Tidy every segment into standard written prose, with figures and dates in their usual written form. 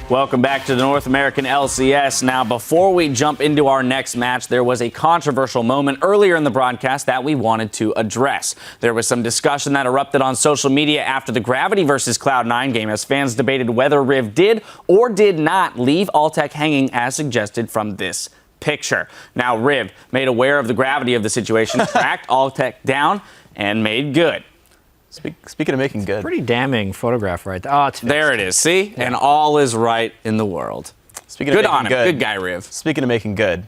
Welcome back to the North American LCS. Now, before we jump into our next match, there was a controversial moment earlier in the broadcast that we wanted to address. There was some discussion that erupted on social media after the Gravity versus Cloud9 game as fans debated whether Riv did or did not leave Altec hanging as suggested from this picture. Now, Riv, made aware of the gravity of the situation, tracked Altec down and made good. Speaking of making good. Pretty damning photograph right there. Oh, it's fixed. There it is. See? Yeah. And all is right in the world. Speaking of good making on him. good. Good guy, Riv. Speaking of making good,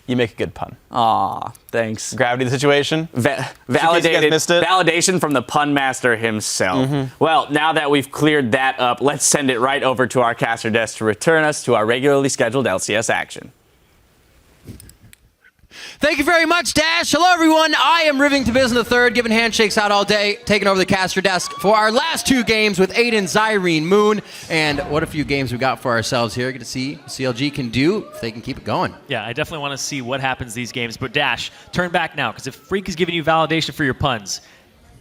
you make a good pun. Aw, thanks. Gravity of the situation. Validation from the pun master himself. Well, now that we've cleared that up, let's send it right over to our caster desk to return us to our regularly scheduled LCS action. Thank you very much, Dash. Hello, everyone. I am Rivington Business III, giving handshakes out all day, taking over the caster desk for our last two games with Aiden, Zyrene, Moon, and what a few games we got for ourselves here. Get to see what CLG can do if they can keep it going. Yeah, I definitely want to see what happens these games. But Dash, turn back now, because if Freak is giving you validation for your puns,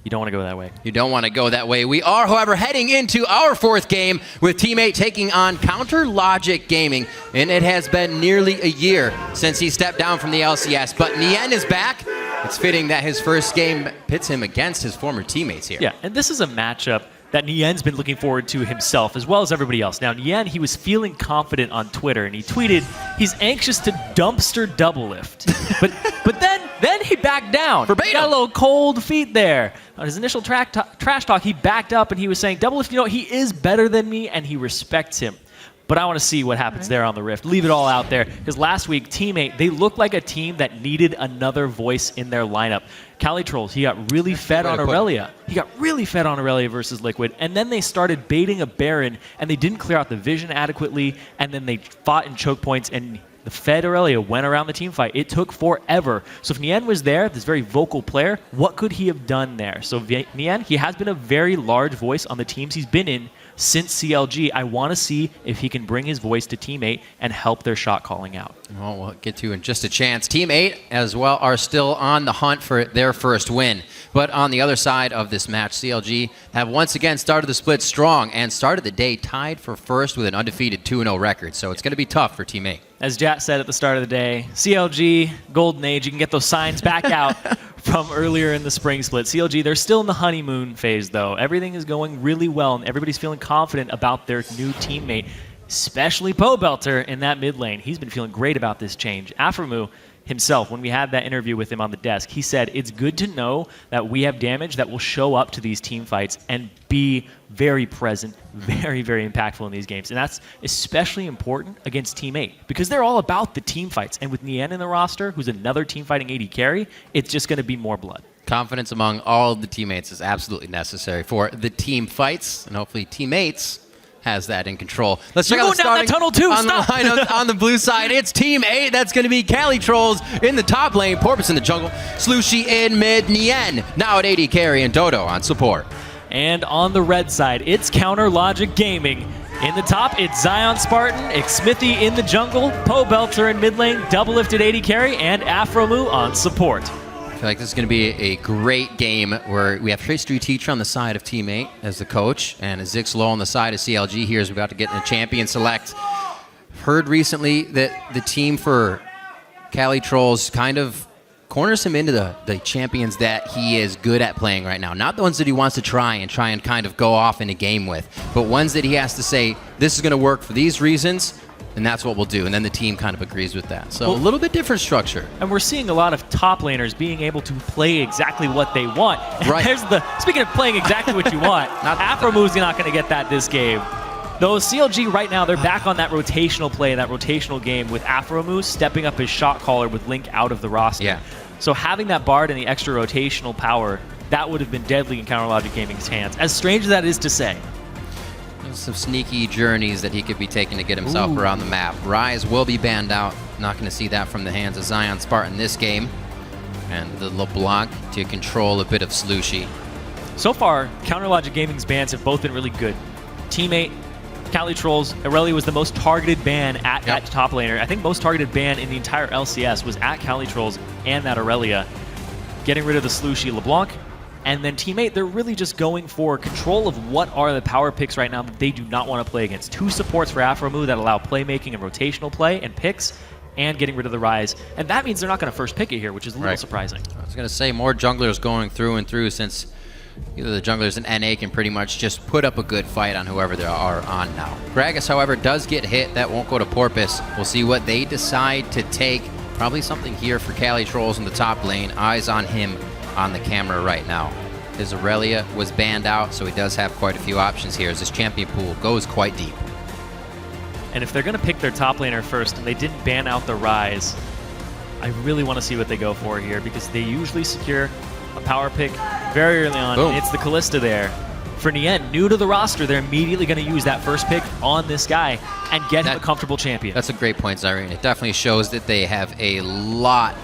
you don't want to go that way. You don't want to go that way. We are, however, heading into our fourth game with Teammate taking on Counter Logic Gaming. And it has been nearly a year since he stepped down from the LCS. But Nien is back. It's fitting that his first game pits him against his former teammates here. Yeah, and this is a matchup that Nien's been looking forward to himself as well as everybody else. Now, Nien, he was feeling confident on Twitter, and he tweeted he's anxious to dumpster double lift. but then he backed down. Verbatim. He got a little cold feet there. On his initial trash talk, he backed up, and he was saying, double lift, he is better than me, and he respects him. But I want to see what happens there on the Rift. Leave it all out there. Because last week, Teammate, they looked like a team that needed another voice in their lineup. Cali Trolls, he got really fed on Aurelia. He got really fed on Aurelia versus Liquid. And then they started baiting a Baron, and they didn't clear out the vision adequately. And then they fought in choke points, and the fed Aurelia went around the team fight. It took forever. So if Nien was there, this very vocal player, what could he have done there? So Nien, he has been a very large voice on the teams he's been in since CLG. I want to see if he can bring his voice to Teammate and help their shot calling out. Well, we'll get to in just a chance. Team 8 as well are still on the hunt for their first win. But on the other side of this match, CLG have once again started the split strong and started the day tied for first with an undefeated 2-0 record. So it's going to be tough for Team 8. As Jat said at the start of the day, CLG, Golden Age, you can get those signs back out from earlier in the spring split. CLG, they're still in the honeymoon phase, though. Everything is going really well, and everybody's feeling confident about their new teammate, especially Pobelter in that mid lane. He's been feeling great about this change. Aphromoo himself, when we had that interview with him on the desk, he said, it's good to know that we have damage that will show up to these team fights and be very present, very, very impactful in these games. And that's especially important against Team 8 because they're all about the team fights. And with Nien in the roster, who's another team fighting AD carry, it's just going to be more blood. Confidence among all of the teammates is absolutely necessary for the team fights, and hopefully teammates has that in control. Let's check out the starting down that tunnel too. On the line on the blue side. It's Team 8. That's going to be Cali Trolls in the top lane, Porpoise in the jungle, Slushy in mid, Nien now at AD carry, and Dodo on support. And on the red side, it's Counter Logic Gaming. In the top, it's Zion Spartan, Xmithy in the jungle, Pobelter in mid lane, double lifted AD carry, and Aphromoo on support. I feel like this is going to be a great game where we have Trace Teacher on the side of Team 8 as the coach, and Zix Low on the side of CLG here as we're about to get in a champion select. Heard recently that the team for Cali Trolls kind of corners him into the champions that he is good at playing right now. Not the ones that he wants to try and kind of go off in a game with, but ones that he has to say, this is going to work for these reasons, and that's what we'll do. And then the team kind of agrees with that. So a little bit different structure. And we're seeing a lot of top laners being able to play exactly what they want. Right. Speaking of playing exactly what you want, Aphromoo not going to get that this game. Though CLG right now, they're back on that rotational play, that rotational game with Aphromoo stepping up his shot caller with Link out of the roster. Yeah. So having that Bard and the extra rotational power, that would have been deadly in Counter Logic Gaming's hands. As strange as that is to say. Some sneaky journeys that he could be taking to get himself around the map. Rise will be banned out. Not going to see that from the hands of Zion Spartan this game. And the LeBlanc to control a bit of Slushy. So far, Counter Logic Gaming's bans have both been really good. Teammate, Cali Trolls, Aurelia was the most targeted ban at that top laner. I think most targeted ban in the entire LCS was at Cali Trolls and that Aurelia. Getting rid of the Slushy LeBlanc, And then Team 8, they're really just going for control of what are the power picks right now that they do not want to play against. 2 supports for Afromu that allow playmaking and rotational play and picks, and getting rid of the Rise. And that means they're not going to first pick it here, which is a little surprising. I was going to say more junglers going through and through, since either the junglers in NA can pretty much just put up a good fight on whoever they are on now. Gragas, however, does get hit. That won't go to Porpoise. We'll see what they decide to take. Probably something here for Cali Trolls in the top lane. Eyes on him on the camera right now. His Aurelia was banned out, so he does have quite a few options here as this champion pool goes quite deep. And if they're going to pick their top laner first and they didn't ban out the Rise, I really want to see what they go for here, because they usually secure a power pick very early on. Boom. It's the Kalista there. For Nien, new to the roster, they're immediately going to use that first pick on this guy and get him a comfortable champion. That's a great point, Zyrene. It definitely shows that they have a lot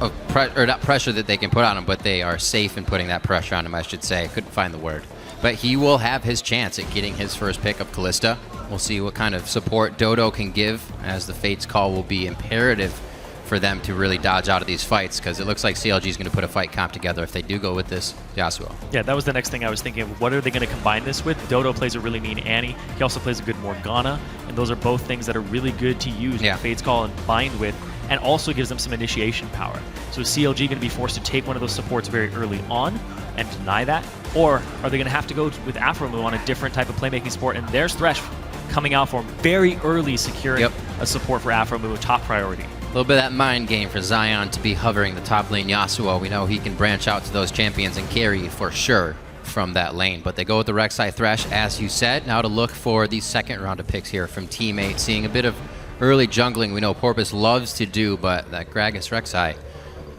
of not pressure that they can put on him, but they are safe in putting that pressure on him, I should say. I couldn't find the word. But he will have his chance at getting his first pick of Kalista. We'll see what kind of support Dodo can give, as the Fates call will be imperative for them to really dodge out of these fights, because it looks like CLG is going to put a fight comp together if they do go with this Yasuo. Yeah, that was the next thing I was thinking of. What are they going to combine this with? Dodo plays a really mean Annie. He also plays a good Morgana, and those are both things that are really good to use with Fates Call and bind with, and also gives them some initiation power. So is CLG going to be forced to take one of those supports very early on and deny that? Or are they going to have to go with Afromu on a different type of playmaking support? And there's Thresh coming out for him very early, securing a support for Afromu, a top priority. A little bit of that mind game for Zion to be hovering the top lane Yasuo. We know he can branch out to those champions and carry for sure from that lane. But they go with the Rek'Sai Thresh, as you said. Now to look for the second round of picks here from Team 8. Seeing a bit of early jungling we know Porpoise loves to do, but that Gragas Rek'Sai,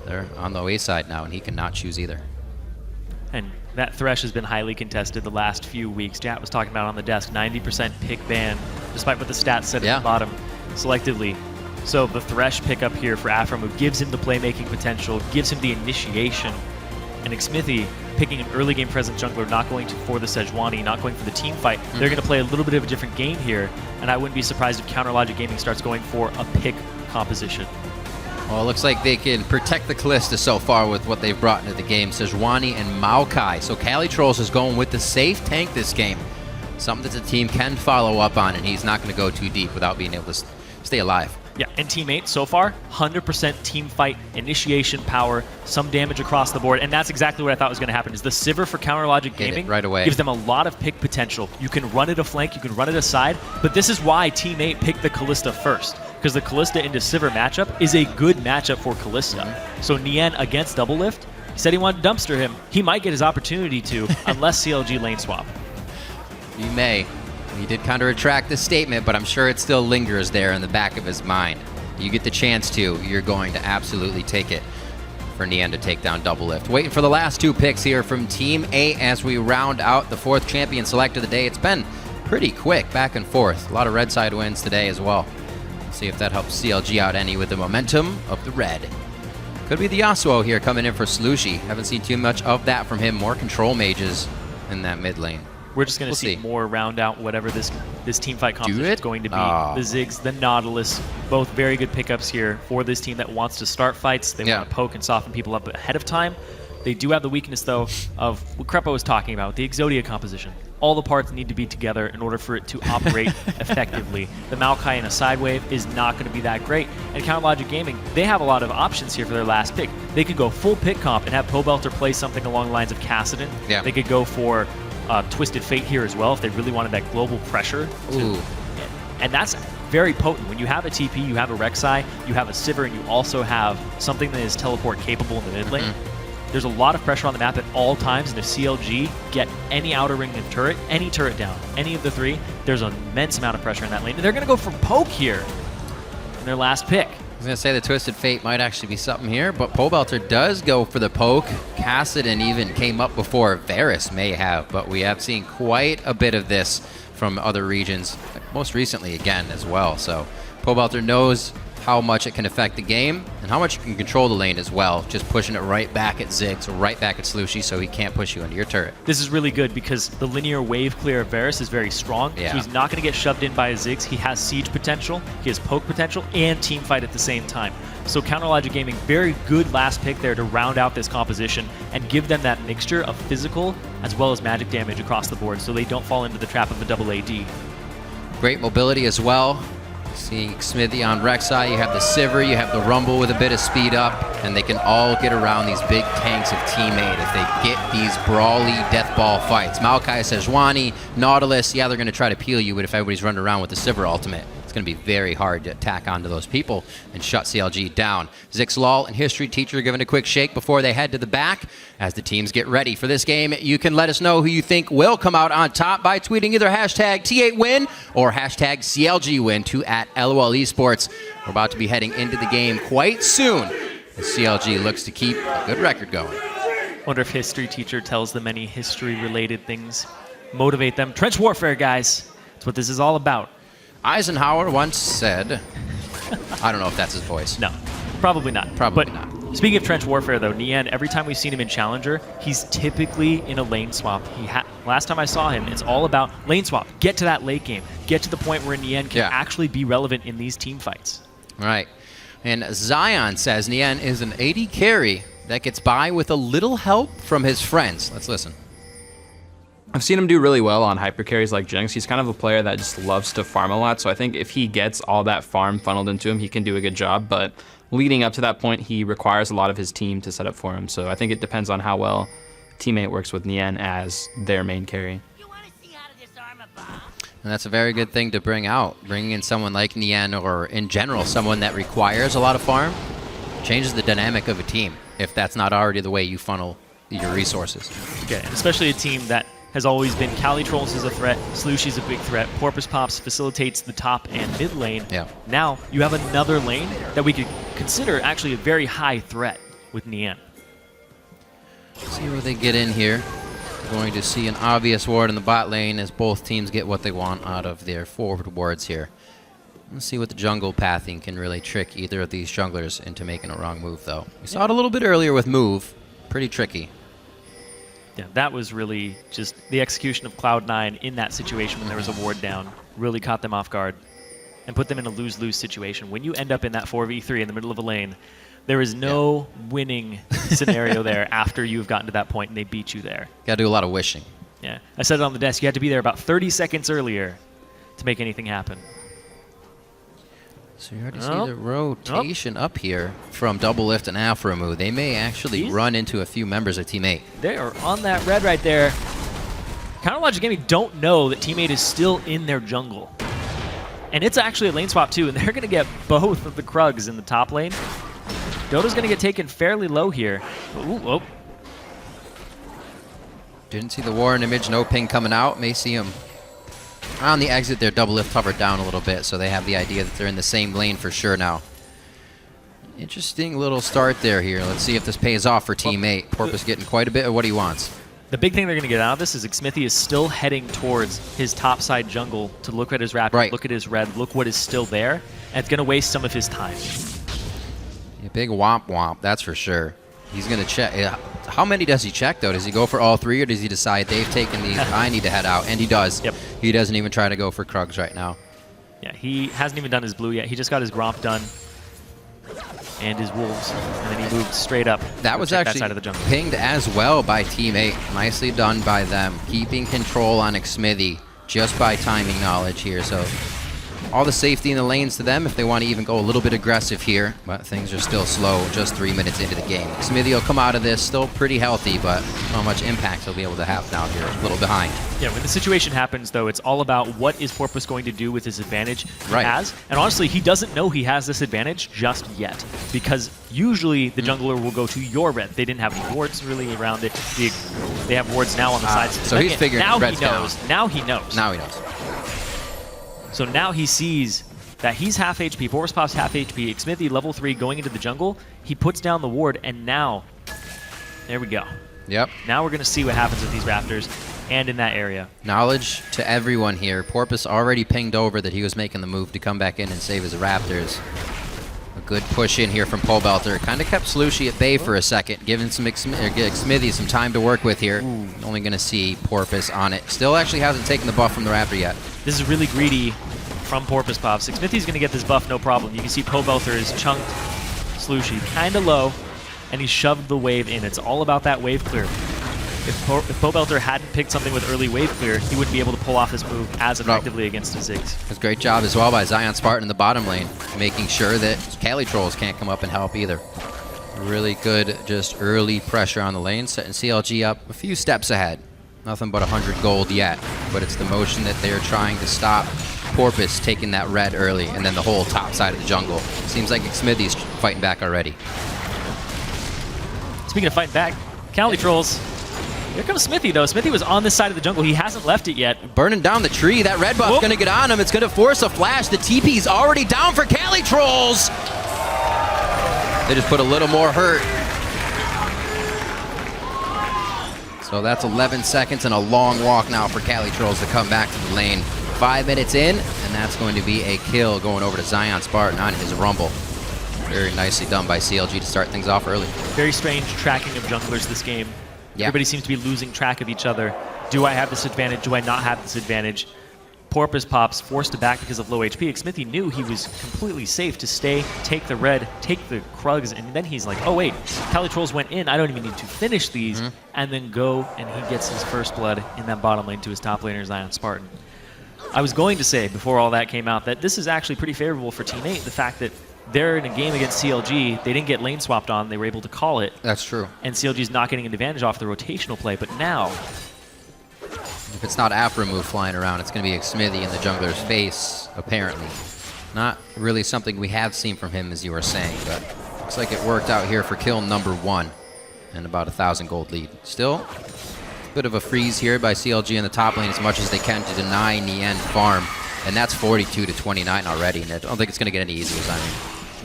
they're on the away side now, and he cannot choose either. And that Thresh has been highly contested the last few weeks. Jat was talking about on the desk, 90% pick ban, despite what the stats said at the bottom, selectively. So the Thresh pickup here for Afromu gives him the playmaking potential, gives him the initiation. And Xmithie picking an early game present jungler, not going for the Sejuani, not going for the team fight. They're going to play a little bit of a different game here, and I wouldn't be surprised if Counter Logic Gaming starts going for a pick composition. Well, it looks like they can protect the Kalista so far with what they've brought into the game. Sejuani and Maokai. So Cali Trolls is going with the safe tank this game. Something that the team can follow up on, and he's not going to go too deep without being able to stay alive. Yeah, and Team 8 so far, 100% team fight, initiation power, some damage across the board, and that's exactly what I thought was going to happen, is the Sivir for Counter Logic Gaming right away gives them a lot of pick potential. You can run it a flank, you can run it aside, but this is why Team 8 picked the Kalista first, because the Kalista into Sivir matchup is a good matchup for Kalista. So Nien against Double Lift, he said he wanted to dumpster him. He might get his opportunity to, unless CLG lane swap. You may. He did kind of retract this statement, but I'm sure it still lingers there in the back of his mind. You get the chance to, you're going to absolutely take it for Nien to take down Double Lift. Waiting for the last 2 picks here from Team 8 as we round out the 4th champion select of the day. It's been pretty quick, back and forth. A lot of red side wins today as well. See if that helps CLG out any with the momentum of the red. Could be the Yasuo here coming in for Slushi. Haven't seen too much of that from him. More control mages in that mid lane. We're just going to see more round out whatever this team fight composition is going to be. The Ziggs, the Nautilus, both very good pickups here for this team that wants to start fights. They want to poke and soften people up ahead of time. They do have the weakness, though, of what Crepo was talking about, the Exodia composition. All the parts need to be together in order for it to operate effectively. The Maokai in a side wave is not going to be that great. And Counter Logic Gaming, they have a lot of options here for their last pick. They could go full pick comp and have Pobelter play something along the lines of Kassadin. They could go for Twisted Fate here as well if they really wanted that global pressure. And that's very potent. When you have a TP, you have a Rek'Sai, you have a Sivir, and you also have something that is teleport capable in the mid lane. There's a lot of pressure on the map at all times, and if CLG get any outer ring and turret, any turret down, any of the 3, there's an immense amount of pressure in that lane. And they're going to go for poke here in their last pick. I was going to say the Twisted Fate might actually be something here, but Pobelter does go for the poke. Kassadin even came up before Varus may have, but we have seen quite a bit of this from other regions, most recently again as well. So Pobelter knows how much it can affect the game and how much you can control the lane as well. Just pushing it right back at Ziggs or right back at Slushy so he can't push you into your turret. This is really good because the linear wave clear of Varus is very strong. Yeah. So he's not going to get shoved in by a Ziggs. He has siege potential, he has poke potential, and team fight at the same time. So Counter Logic Gaming, very good last pick there to round out this composition and give them that mixture of physical as well as magic damage across the board so they don't fall into the trap of a double AD. Great mobility as well. Seeing Smithy on Rek'Sai, you have the Sivir, you have the Rumble with a bit of speed up, and they can all get around these big tanks of teammate if they get these brawly death ball fights. Maokai, Sejuani, Nautilus, yeah, they're going to try to peel you, but if everybody's running around with the Sivir ultimate, it's going to be very hard to attack onto those people and shut CLG down. Zixlal and History Teacher giving a quick shake before they head to the back. As the teams get ready for this game, you can let us know who you think will come out on top by tweeting either hashtag T8win or hashtag CLGwin to @LOL Esports. We're about to be heading into the game quite soon as CLG looks to keep a good record going. Wonder if History Teacher tells them any history-related things. Motivate them. Trench warfare, guys. That's what this is all about. Eisenhower once said, I don't know if that's his voice. No, probably not. Probably but not. Speaking of trench warfare, though, Nian, every time we've seen him in Challenger, he's typically in a lane swap. Last time I saw him, it's all about lane swap. Get to that late game. Get to the point where Nian can actually be relevant in these team fights. All right. And Zion says Nian is an AD carry that gets by with a little help from his friends. Let's listen. I've seen him do really well on hyper carries like Jinx. He's kind of a player that just loves to farm a lot, so I think if he gets all that farm funneled into him, he can do a good job, but leading up to that point, he requires a lot of his team to set up for him, so I think it depends on how well teammate works with Nian as their main carry. And that's a very good thing to bring out. Bringing in someone like Nian, or in general, someone that requires a lot of farm, changes the dynamic of a team, if that's not already the way you funnel your resources. Okay, and especially a team that has always been Cali Trolls is a threat, Slushy's a big threat, Porpoise Pops facilitates the top and mid lane. Yeah. Now you have another lane that we could consider actually a very high threat with Nian. See where they get in here. We're going to see an obvious ward in the bot lane as both teams get what they want out of their forward wards here. Let's see what the jungle pathing can really trick either of these junglers into making a wrong move, though. We saw it a little bit earlier with move. Pretty tricky. Yeah, that was really just the execution of Cloud9 in that situation when there was a ward down. Really caught them off guard and put them in a lose-lose situation. When you end up in that 4v3 in the middle of a lane, there is no winning scenario there after you've gotten to that point and they beat you there. Gotta do a lot of wishing. Yeah, I said it on the desk. You had to be there about 30 seconds earlier to make anything happen. So you already see the rotation up here from Double Lift and Afromu. They may actually run into a few members of Team 8. They are on that red right there. Counter Logic Gaming don't know that Team 8 is still in their jungle. And it's actually a lane swap too, and they're going to get both of the Krugs in the top lane. Dodo's going to get taken fairly low here. Ooh, oh. Didn't see the Warren image, no ping coming out. May see him on the exit there. Double Lift hovered down a little bit, so they have the idea that they're in the same lane for sure now. Interesting little start there here. Let's see if this pays off for Team 8. Porpoise getting quite a bit of what he wants. The big thing they're going to get out of this is Xmithie is still heading towards his topside jungle to look at his Raptor, look at his red, look what is still there, and it's going to waste some of his time. A big womp womp, that's for sure. He's going to check. How many does he check, though? Does he go for all three, or does he decide they've taken these, I need to head out? And he does. Yep. He doesn't even try to go for Krugs right now. Yeah, he hasn't even done his blue yet. He just got his Gromp done and his Wolves, and then he moved straight up. That was actually side of the jungle. pinged as well by Team 8. Nicely done by them. Keeping control on Xmithie just by timing knowledge here. So all the safety in the lanes to them if they want to even go a little bit aggressive here. But things are still slow just 3 minutes into the game. Xmithie will come out of this still pretty healthy, but how much impact he'll be able to have now here. A little behind. Yeah, when the situation happens, though, it's all about what is Porpoise going to do with his advantage he has. And honestly, he doesn't know he has this advantage just yet, because usually the jungler will go to your red. They didn't have any wards really around it. They have wards now on the sides. So he's figuring now red's he knows. down. Now he knows. Now he knows. So now he sees that he's half HP, Porpoise Pop's half HP, Xmithie level 3 going into the jungle. He puts down the ward, and now, there we go. Yep. Now we're going to see what happens with these Raptors and in that area. Knowledge to everyone here. Porpoise already pinged over that he was making the move to come back in and save his Raptors. good push in here from Pobelter. Kind of kept Slushy at bay for a second, giving Smithy some time to work with here. Only going to see Porpoise on it. Still actually hasn't taken the buff from the Raptor yet. This is really greedy from Porpoise Pop. Smithy's going to get this buff, no problem. You can see Pobelter is chunked Slushy kind of low, and he shoved the wave in. It's all about that wave clear. If Pobelter hadn't picked something with early wave clear, he wouldn't be able to pull off this move as effectively against the Ziggs. It's a great job as well by Zion Spartan in the bottom lane, making sure that Cali Trolls can't come up and help either. Really good just early pressure on the lane, setting CLG up a few steps ahead. Nothing but 100 gold yet, but it's the motion that they're trying to stop Porpoise taking that red early, and then the whole top side of the jungle. Seems like Smithy's fighting back already. Speaking of fighting back, Cali Trolls. Here comes Smithy, though. Smithy was on this side of the jungle. He hasn't left it yet. Burning down the tree. That red buff's going to get on him. It's going to force a flash. The TP's already down for Cali Trolls. They just put a little more hurt. So that's 11 seconds and a long walk now for Cali Trolls to come back to the lane. 5 minutes in, and that's going to be a kill going over to Zion Spartan on his Rumble. Very nicely done by CLG to start things off early. Very strange tracking of junglers this game. Yeah. Everybody seems to be losing track of each other. Do I have this advantage? Do I not have this advantage? Porpoise Pops forced to back because of low HP. Smithy knew he was completely safe to stay, take the red, take the Krugs, and then he's like, oh wait, Cali Trolls went in, I don't even need to finish these, and then go, and he gets his first blood in that bottom lane to his top laner, Zion Spartan. I was going to say, before all that came out, that this is actually pretty favorable for Team 8, the fact that they're in a game against CLG. They didn't get lane swapped on. They were able to call it. That's true. And CLG's not getting an advantage off the rotational play. But now, if it's not Afro move flying around, it's going to be a Smithy in the jungler's face, apparently. Not really something we have seen from him, as you were saying, but looks like it worked out here for kill number 1 and about 1,000 gold lead. Still, a bit of a freeze here by CLG in the top lane as much as they can to deny Nien farm. And that's 42 to 29 already, and I don't think it's going to get any easier, Zion.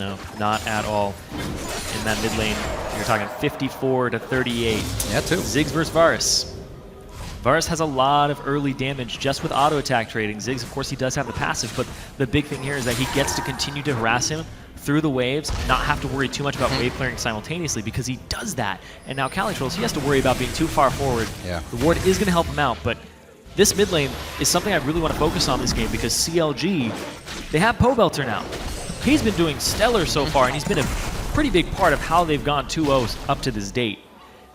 no, not at all. In that mid lane, you're talking 54 to 38. Yeah, too. Ziggs versus Varus. Varus has a lot of early damage just with auto attack trading. Ziggs, of course, he does have the passive, but the big thing here is that he gets to continue to harass him through the waves, not have to worry too much about wave clearing simultaneously because he does that. And now Cali Trolls, he has to worry about being too far forward. Yeah. The ward is going to help him out, but this mid lane is something I really want to focus on this game because CLG, they have Pobelter now. He's been doing stellar so far, and he's been a pretty big part of how they've gone 2-0 up to this date.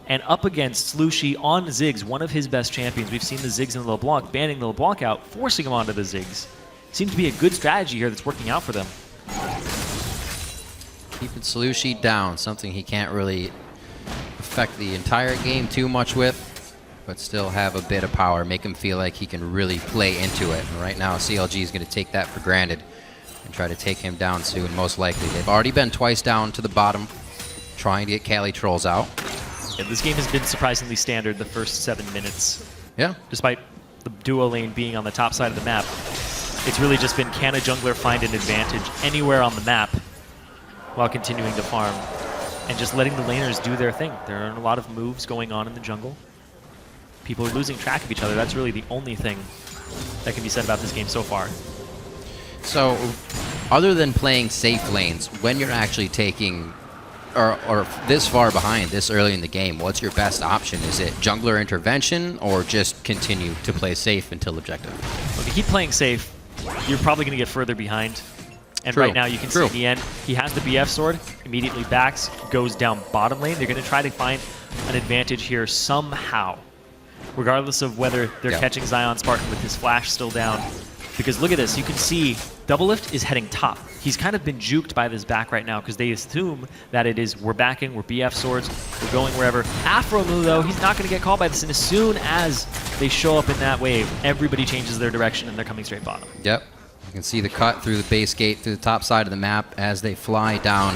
And up against Slushy on Ziggs, one of his best champions. We've seen the Ziggs and the LeBlanc, banning the LeBlanc out, forcing him onto the Ziggs. Seems to be a good strategy here that's working out for them. Keeping Slushy down, something he can't really affect the entire game too much with, but still have a bit of power, make him feel like he can really play into it. And right now, CLG is going to take that for granted and try to take him down soon, most likely. They've already been twice down to the bottom, trying to get Cali Trolls out. Yeah, this game has been surprisingly standard the first 7 minutes. Yeah. Despite the duo lane being on the top side of the map, it's really just been, can a jungler find an advantage anywhere on the map while continuing to farm and just letting the laners do their thing. There are a lot of moves going on in the jungle. People are losing track of each other. That's really the only thing that can be said about this game so far. So, other than playing safe lanes, when you're actually taking or this far behind, this early in the game, what's your best option? Is it jungler intervention or just continue to play safe until objective? If you keep playing safe, you're probably going to get further behind. And True. right now you can see the end. He has the BF sword, immediately backs, goes down bottom lane. They're going to try to find an advantage here somehow, regardless of whether they're catching Zion Spartan with his flash still down. Because look at this, you can see Double Lift is heading top. He's kind of been juked by this back right now because they assume that it is, we're backing, we're BF swords, we're going wherever. Afromu, though, he's not going to get called by this, and as soon as they show up in that wave, everybody changes their direction and they're coming straight bottom. Yep. You can see the cut through the base gate, through the top side of the map as they fly down.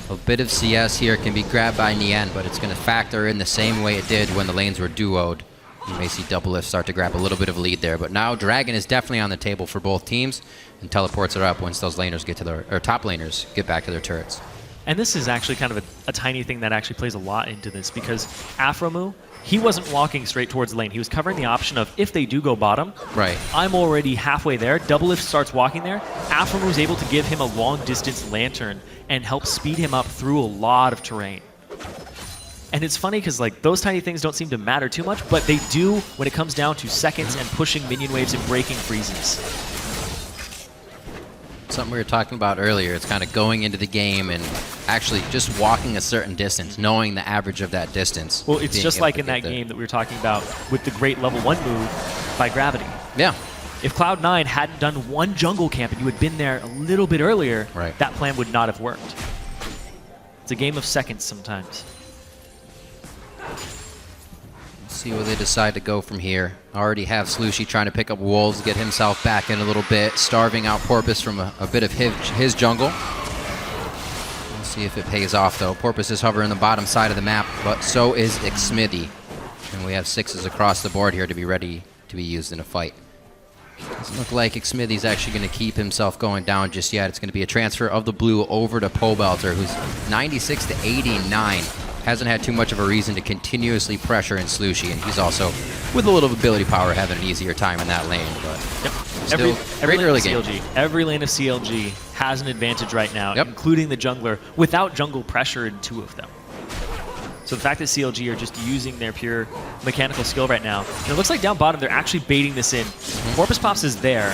A bit of CS here can be grabbed by Nien, but it's going to factor in the same way it did when the lanes were duoed. You may see Double Lift start to grab a little bit of a lead there, but now Dragon is definitely on the table for both teams, and teleports are up once those laners get to their, or top laners get back to their turrets. And this is actually kind of a tiny thing that actually plays a lot into this because Afromu he wasn't walking straight towards the lane. He was covering the option of if they do go bottom, Right. I'm already halfway there. Doublelift starts walking there. Afram was able to give him a long-distance lantern and help speed him up through a lot of terrain. And it's funny because like those tiny things don't seem to matter too much, but they do when it comes down to seconds and pushing minion waves and breaking freezes. Something we were talking about earlier. It's kind of going into the game and actually just walking a certain distance, knowing the average of that distance. Well, it's being just able like to in get that there. game that we were talking about with the great level 1 move by Gravity. Yeah. If Cloud9 hadn't done one jungle camp and you had been there a little bit earlier, Right. that plan would not have worked. It's a game of seconds sometimes. See where they decide to go from here. Already have Slushy trying to pick up Wolves, get himself back in a little bit, starving out Porpoise from a bit of his jungle. We'll see if it pays off, though. Porpoise is hovering the bottom side of the map, but so is Xmithy. And we have 6s across the board here to be ready to be used in a fight. Doesn't look like Xmithy's actually going to keep himself going down just yet. It's going to be a transfer of the blue over to Pobelter, who's 96 to 89. Hasn't had too much of a reason to continuously pressure in Slushy, and he's also, with a little ability power, having an easier time in that lane. But Yep. still, Every great lane early of game. CLG, every lane of CLG has an advantage right now, Yep. including the jungler, without jungle pressure in 2 of them. So the fact that CLG are just using their pure mechanical skill right now, and it looks like down bottom they're actually baiting this in. Porpoise Pops is there,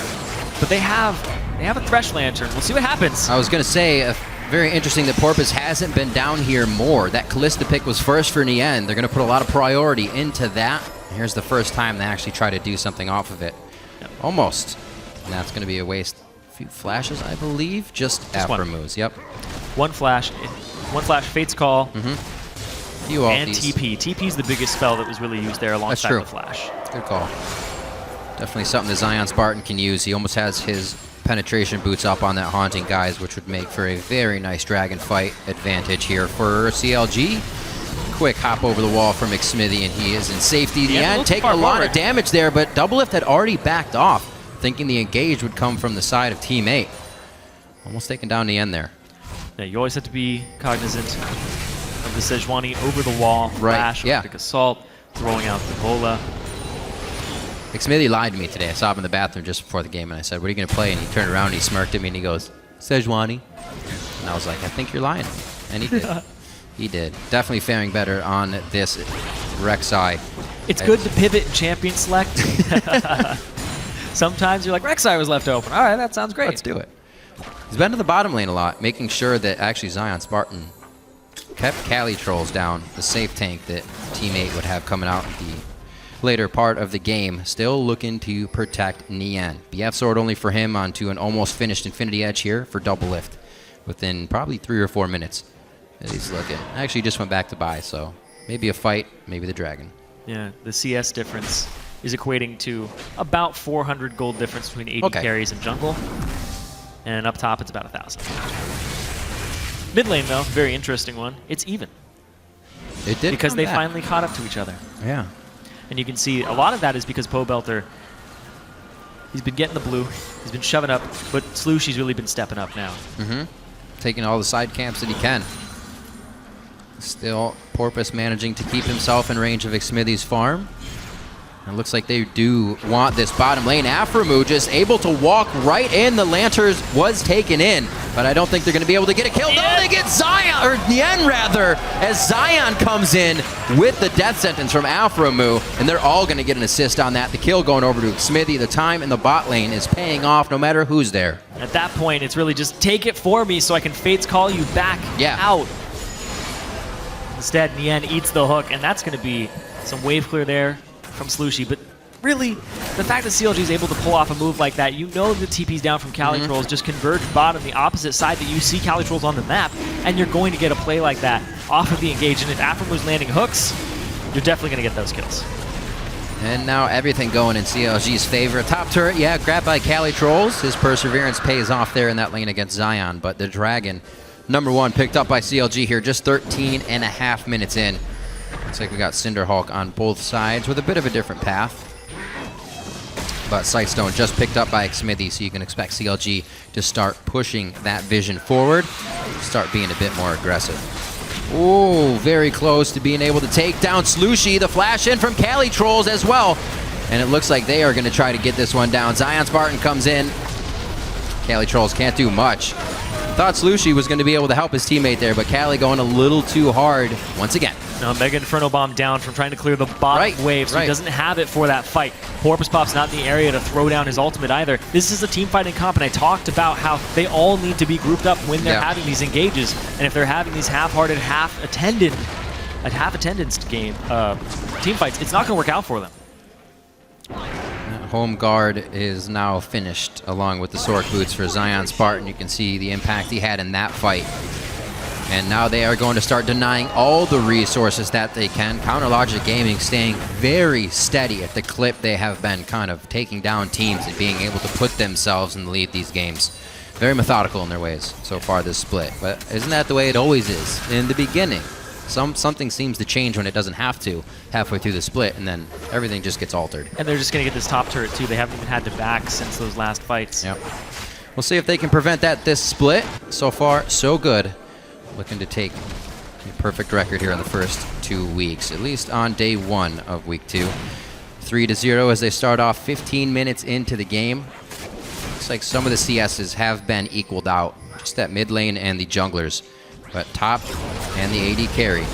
but they have a Thresh Lantern. We'll see what happens. I was going to say, very interesting that Porpoise hasn't been down here more. That Callista pick was first for Nien. They're going to put a lot of priority into that. Here's the first time they actually try to do something off of it. Yep. Almost. And that's going to be a waste. A few flashes, I believe. Just after one. moves. Yep. One flash, Fate's Call, Few and ultis. TP. TP's the biggest spell that was really used there alongside true. the flash. Good call. Definitely something that Zion Spartan can use. He almost has his penetration boots up on that Haunting Guise, which would make for a very nice dragon fight advantage here for CLG. Quick hop over the wall from Xmithy, and he is in safety. Yeah, Yeah, looks taking far a lot forward. of damage there, but Doublelift had already backed off, thinking the engage would come from the side of Team 8. Almost taken down the end there. Yeah, you always have to be cognizant of the Sejuani over the wall, Right, flash, yeah. Arctic Assault, throwing out the Bola. Xmithy lied to me today. I saw him in the bathroom just before the game, and I said, "What are you going to play?" And he turned around, and he smirked at me, and he goes, "Sejuani." And I was like, "I think you're lying." And he did. He did. Definitely faring better on this Rek'Sai. It's good to pivot and champion select. Sometimes you're like, Rek'Sai was left open. All right, that sounds great. Let's do it. He's been to the bottom lane a lot, making sure that actually Zion Spartan kept Cali Trolls down, the safe tank that teammate would have coming out in the later part of the game. Still looking to protect Nien. BF sword only for him onto an almost finished Infinity Edge here for Doublelift within probably 3 or 4 minutes. He's looking. Actually just went back to buy, so maybe a fight, maybe the dragon. Yeah, the CS difference is equating to about 400 gold difference between AD Okay. carries and jungle. And up top, it's about 1,000. Mid lane, though, very interesting one. It's even. It did Because come they back. finally caught up to each other. Yeah. And you can see a lot of that is because Pobelter, he's been getting the blue, he's been shoving up, but Slushy's really been stepping up now. Taking all the side camps that he can. Still, Porpoise managing to keep himself in range of Xmithy's farm. It looks like they do want this bottom lane. Aframu just able to walk right in. The Lanterns was taken in, but I don't think they're going to be able to get a kill. No, they get Zion, or Nien rather, as Zion comes in with the death sentence from Aframu, and they're all going to get an assist on that. The kill going over to Xmithy. The time in the bot lane is paying off no matter who's there. At that point, it's really just take it for me so I can Fates call you back out. Instead, Nien eats the hook, and that's going to be some wave clear there from Slushy. But really, the fact that CLG is able to pull off a move like that, you know the TP's down from Cali Trolls just converge bottom, the opposite side that you see Cali Trolls on the map, and you're going to get a play like that off of the engage. And if Aframu's landing hooks, you're definitely going to get those kills. And now everything going in CLG's favor. Top turret, yeah, grabbed by Cali Trolls. His perseverance pays off there in that lane against Zion, but the Dragon, #1, picked up by CLG here just 13.5 minutes in. Looks like we got Cinderhulk on both sides with a bit of a different path. But Sightstone just picked up by Xmithy, so you can expect CLG to start pushing that vision forward, start being a bit more aggressive. Oh, very close to being able to take down Slushy. The flash in from Cali Trolls as well. And it looks like they are going to try to get this one down. Zion Spartan comes in. Cali Trolls can't do much. Thought Slushy was going to be able to help his teammate there, but Cali going a little too hard once again. Now Mega Inferno Bomb down from trying to clear the bottom wave, so he doesn't have it for that fight. Porpoise Pop's not in the area to throw down his ultimate either. This is a team fighting comp, and I talked about how they all need to be grouped up when they're having these engages, and if they're having these half-hearted, half-attendance game team fights, it's not going to work out for them. Home guard is now finished along with the Sork boots for Zion Spartan. You can see the impact he had in that fight. And now they are going to start denying all the resources that they can. Counterlogic Gaming staying very steady at the clip they have been kind of taking down teams and being able to put themselves in the lead these games. Very methodical in their ways so far this split. But isn't that the way it always is in the beginning? Something seems to change when it doesn't have to halfway through the split, and then everything just gets altered. And they're just going to get this top turret too. They haven't even had to back since those last fights. Yep. We'll see if they can prevent that this split. So far, so good. Looking to take a perfect record here in the first 2 weeks, at least on day 1 of week 2. 3-0 as they start off 15 minutes into the game. Looks like some of the CSs have been equaled out. Just that mid lane and the junglers. But top and the AD carry,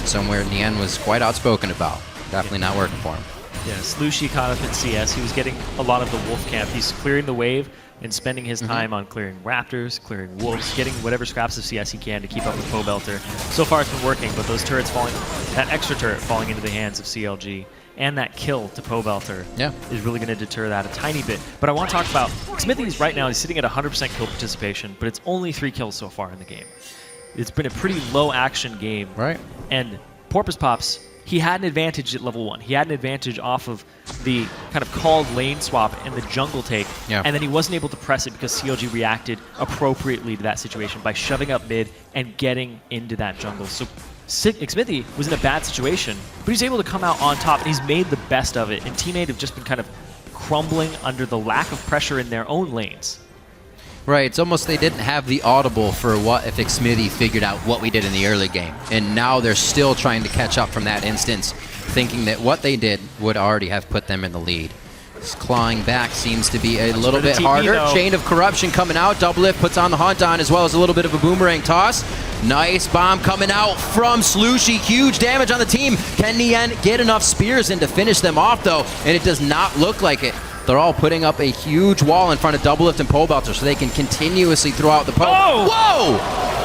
somewhere Nian was quite outspoken about. Definitely not working for him. Yeah, Slushy caught up in CS. He was getting a lot of the wolf camp. He's clearing the wave and spending his time on clearing raptors, clearing wolves, getting whatever scraps of CS he can to keep up with Pobelter. So far it's been working, but those turrets falling, that extra turret falling into the hands of CLG, and that kill to Pobelter is really going to deter that a tiny bit. But I want to talk about, Smithy's right now, he's sitting at 100% kill participation, but it's only 3 kills so far in the game. It's been a pretty low action game. Right. And Porpoise Pops, he had an advantage at level 1. He had an advantage off of the kind of called lane swap and the jungle take. Yeah. And then he wasn't able to press it because CLG reacted appropriately to that situation by shoving up mid and getting into that jungle. So Smithy was in a bad situation, but he's able to come out on top, and he's made the best of it. And teammate have just been kind of crumbling under the lack of pressure in their own lanes. Right, it's almost they didn't have the audible for what if Smithy figured out what we did in the early game. And now they're still trying to catch up from that instance, thinking that what they did would already have put them in the lead. This clawing back seems to be a little bit harder. Chain of Corruption coming out. Doublelift puts on the Hunt on, as well as a little bit of a boomerang toss. Nice bomb coming out from Slushy. Huge damage on the team. Can Nian get enough spears in to finish them off, though? And it does not look like it. They're all putting up a huge wall in front of Doublelift and Pobelter so they can continuously throw out the poke. Whoa!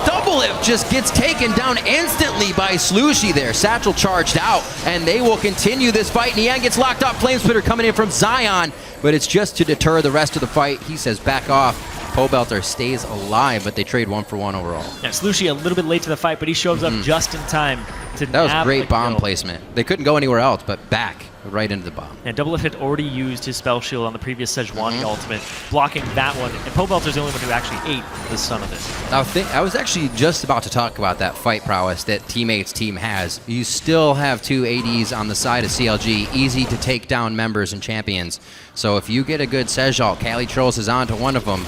Doublelift just gets taken down instantly by Slushy there. Satchel charged out, and they will continue this fight. Nian gets locked up. Flamesplitter coming in from Zion, but it's just to deter the rest of the fight. He says back off. Pobelter stays alive, but they trade 1-for-1 overall. Yeah, Slushy a little bit late to the fight, but he shows up just in time to That was great bomb placement. They couldn't go anywhere else, but back right into the bomb. And Doublelift had already used his spell shield on the previous Sejuani ultimate, blocking that one. And Pobelter's the only one who actually ate the stun of it. I was actually just about to talk about that fight prowess that Teammate's team has. You still have 2 ADs on the side of CLG, easy to take down members and champions. So if you get a good Sej ult, Cali Trolls is onto one of them,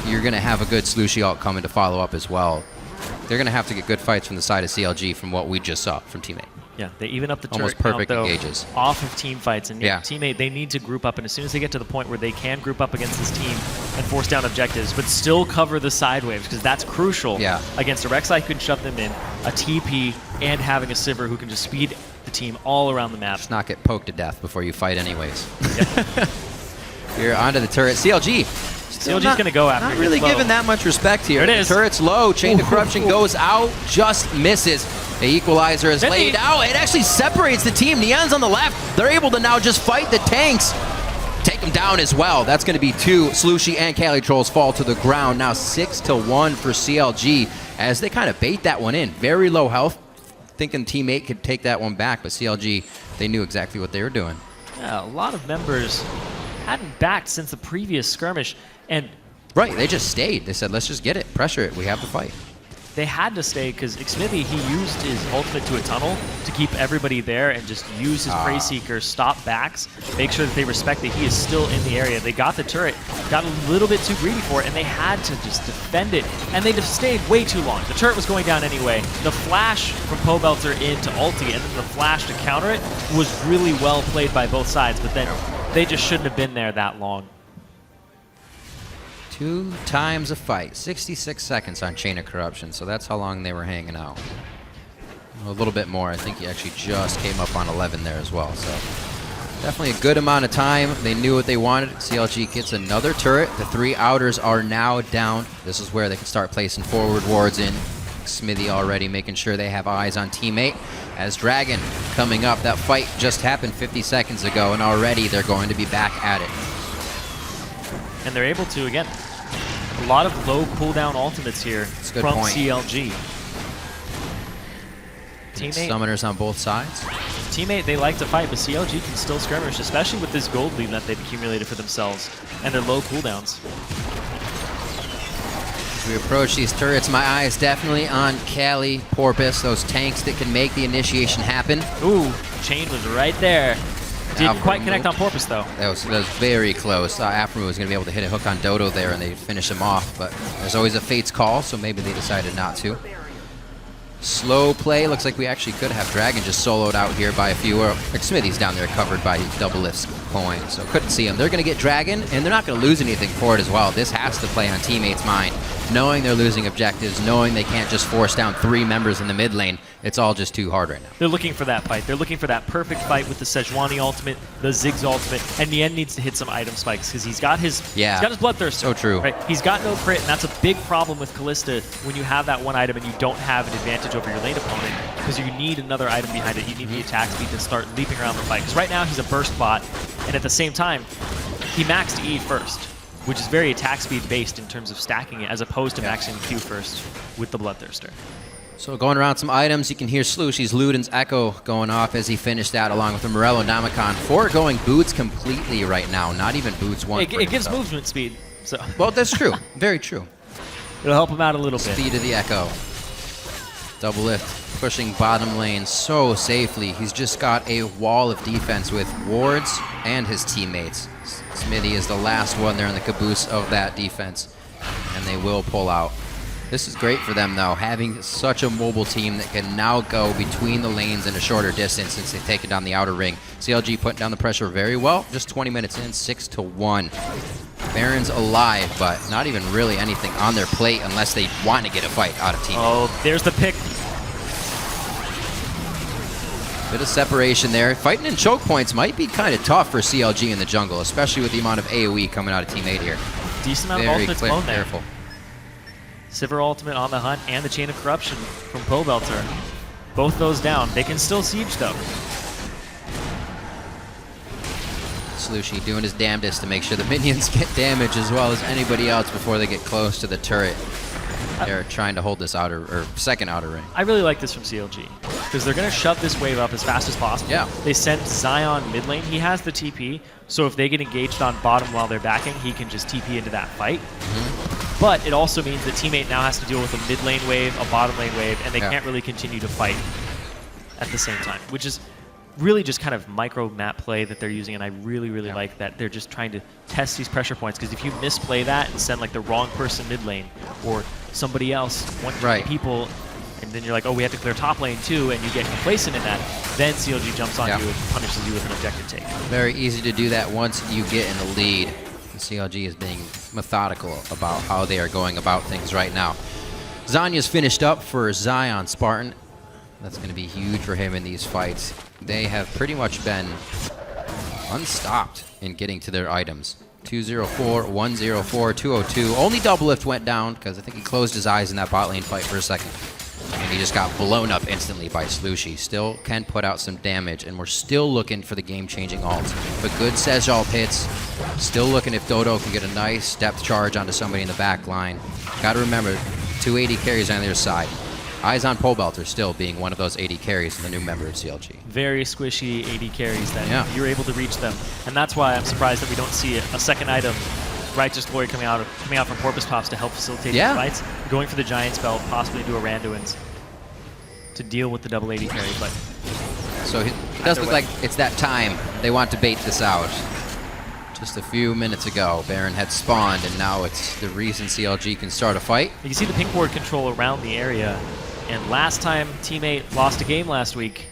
you're going to have a good Slushy ult coming to follow up as well. They're going to have to get good fights from the side of CLG from what we just saw from Teammate. Yeah, they even up the turret Almost perfect count, though, engages. off of team fights. And Yeah. Teammate, they need to group up. And as soon as they get to the point where they can group up against this team and force down objectives, but still cover the side waves, because that's crucial against a Rek'Sai who can shove them in, a TP, and having a Sivir who can just speed the team all around the map. Just not get poked to death before you fight anyways. You're onto the turret. CLG's going to go after it. Not really given that much respect here. There it is. Turret's low. Chain of Corruption goes out, just misses. The equalizer is laid out. It actually separates the team. Nian's on the left. They're able to now just fight the tanks. Take them down as well. That's going to be 2. Slushy and Cali Trolls fall to the ground. Now 6-1 for CLG as they kind of bait that one in. Very low health. Thinking Teammate could take that one back, but CLG, they knew exactly what they were doing. Yeah, a lot of members hadn't backed since the previous skirmish. And right, they just stayed. They said, let's just get it. Pressure it. We have the fight. they had to stay because Xmithy, he used his ultimate to a tunnel to keep everybody there and just use his Prey Seeker, stop backs, make sure that they respect that he is still in the area. They got the turret, got a little bit too greedy for it, and they had to just defend it. And they just stayed way too long. The turret was going down anyway. The flash from Pobelter into ulti and then the flash to counter it was really well played by both sides, but then they just shouldn't have been there that long. 2 times a fight, 66 seconds on Chain of Corruption, so that's how long they were hanging out. A little bit more. I think he actually just came up on 11 there as well, so definitely a good amount of time. They knew what they wanted. CLG gets another turret. The 3 outers are now down. This is where they can start placing forward wards in. Xmithy already making sure they have eyes on teammate. As Dragon coming up, that fight just happened 50 seconds ago, and already they're going to be back at it. And they're able to, again, a lot of low cooldown ultimates here from CLG. Teammate, summoners on both sides. Teammate, they like to fight, but CLG can still skirmish, especially with this gold lead that they've accumulated for themselves and their low cooldowns. As we approach these turrets, my eye is definitely on Cali, Porpoise, those tanks that can make the initiation happen. Ooh, Chain was right there. Didn't quite connect on Porpoise, though. That was very close. Aframu was going to be able to hit a hook on Dodo there, and they finish him off. But there's always a fate's call, so maybe they decided not to. Slow play. Looks like we actually could have Dragon just soloed out here by a few. Xmithy's down there covered by Double Lift's coin, so couldn't see him. They're going to get Dragon, and they're not going to lose anything for it as well. This has to play on teammates' mind. Knowing they're losing objectives, knowing they can't just force down 3 members in the mid lane, it's all just too hard right now. They're looking for that fight. They're looking for that perfect fight with the Sejuani ultimate, the Ziggs ultimate, and Nien needs to hit some item spikes because he's got his Bloodthirster. So true. Right? He's got no crit, and that's a big problem with Kalista when you have that one item and you don't have an advantage over your lane opponent because you need another item behind it. You need the attack speed to start leaping around the fight because right now he's a burst bot, and at the same time, he maxed E first, which is very attack speed based in terms of stacking it as opposed to maxing Q first with the Bloodthirster. So going around some items, you can hear Slushy's Luden's Echo going off as he finished that along with the Morello Namicon. Foregoing boots completely right now, not even boots one. It gives movement speed. So. Well, that's true. Very true. It'll help him out a little bit. Speed of the Echo. Double Lift pushing bottom lane so safely. He's just got a wall of defense with wards and his teammates. Xmithy is the last one there in the caboose of that defense, and they will pull out. This is great for them, though, having such a mobile team that can now go between the lanes in a shorter distance since they've taken down the outer ring. CLG putting down the pressure very well. Just 20 minutes in, 6-1. Baron's alive, but not even really anything on their plate unless they want to get a fight out of team. Oh, there's the pick. Bit of separation there. Fighting in choke points might be kind of tough for CLG in the jungle, especially with the amount of AoE coming out of Team 8 here. Decent amount of ultimates blown there. Careful. Sivir ultimate on the hunt and the Chain of Corruption from Pobelter. Both those down. They can still siege, though. Slushy doing his damnedest to make sure the minions get damage as well as anybody else before they get close to the turret. They're trying to hold this outer or second outer ring. I really like this from CLG because they're going to shove this wave up as fast as possible. Yeah. They sent Zion mid lane. He has the TP, so if they get engaged on bottom while they're backing, he can just TP into that fight. But it also means the teammate now has to deal with a mid lane wave, a bottom lane wave, and they can't really continue to fight at the same time, which is really just kind of micro map play that they're using, and I really like that. They're just trying to test these pressure points, because if you misplay that and send like the wrong person mid lane or somebody else, one people, and then you're like, oh, we have to clear top lane too, and you get complacent in that, then CLG jumps on you and punishes you with an objective take. Very easy to do that once you get in the lead. CLG is being methodical about how they are going about things right now. Zanya's finished up for Zion Spartan. That's going to be huge for him in these fights. They have pretty much been unstopped in getting to their items. 204, 104, 202. Only Double Lift went down because I think he closed his eyes in that bot lane fight for a second. And he just got blown up instantly by Slushy. Still can put out some damage, and we're still looking for the game-changing ults. But good Sejal hits. Still looking if Dodo can get a nice depth charge onto somebody in the back line. Got to remember, 280 carries on the other side. Eyes on Pobelter still being one of those 80 carries and the new member of CLG. Very squishy 80 carries that you're able to reach them. And that's why I'm surprised that we don't see a second item Righteous Glory coming out from Porpoise Pops to help facilitate these fights. Going for the Giant Spell, possibly do a Randuin's to deal with the double 80 carry, but... So it does look like it's that time. They want to bait this out. Just a few minutes ago, Baron had spawned, and now it's the reason CLG can start a fight. You can see the pink ward control around the area, and last time Teammate lost a game last week,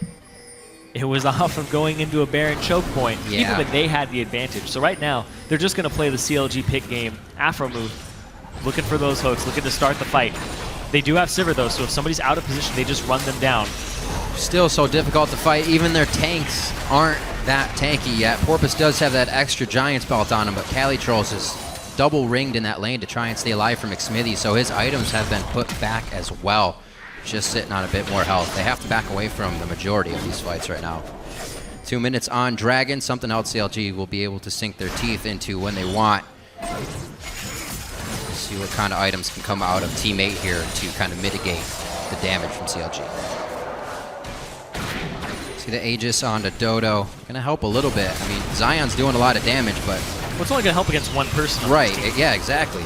it was off of going into a Baron choke point, even when they had the advantage. So right now, they're just going to play the CLG pick game, Afro move, looking for those hooks, looking to start the fight. They do have Sivir though, so if somebody's out of position, they just run them down. Still so difficult to fight. Even their tanks aren't that tanky yet. Porpoise does have that extra Giant's Belt on him, but Calitrolls is double ringed in that lane to try and stay alive from Xmithy, so his items have been put back as well. Just sitting on a bit more health. They have to back away from the majority of these fights right now. 2 minutes on Dragon, something else CLG will be able to sink their teeth into when they want. See what kind of items can come out of Teammate here to kind of mitigate the damage from CLG. See the Aegis onto Dodo. Gonna help a little bit. I mean, Zion's doing a lot of damage, but... Well, it's only gonna help against one person. Right, yeah, exactly.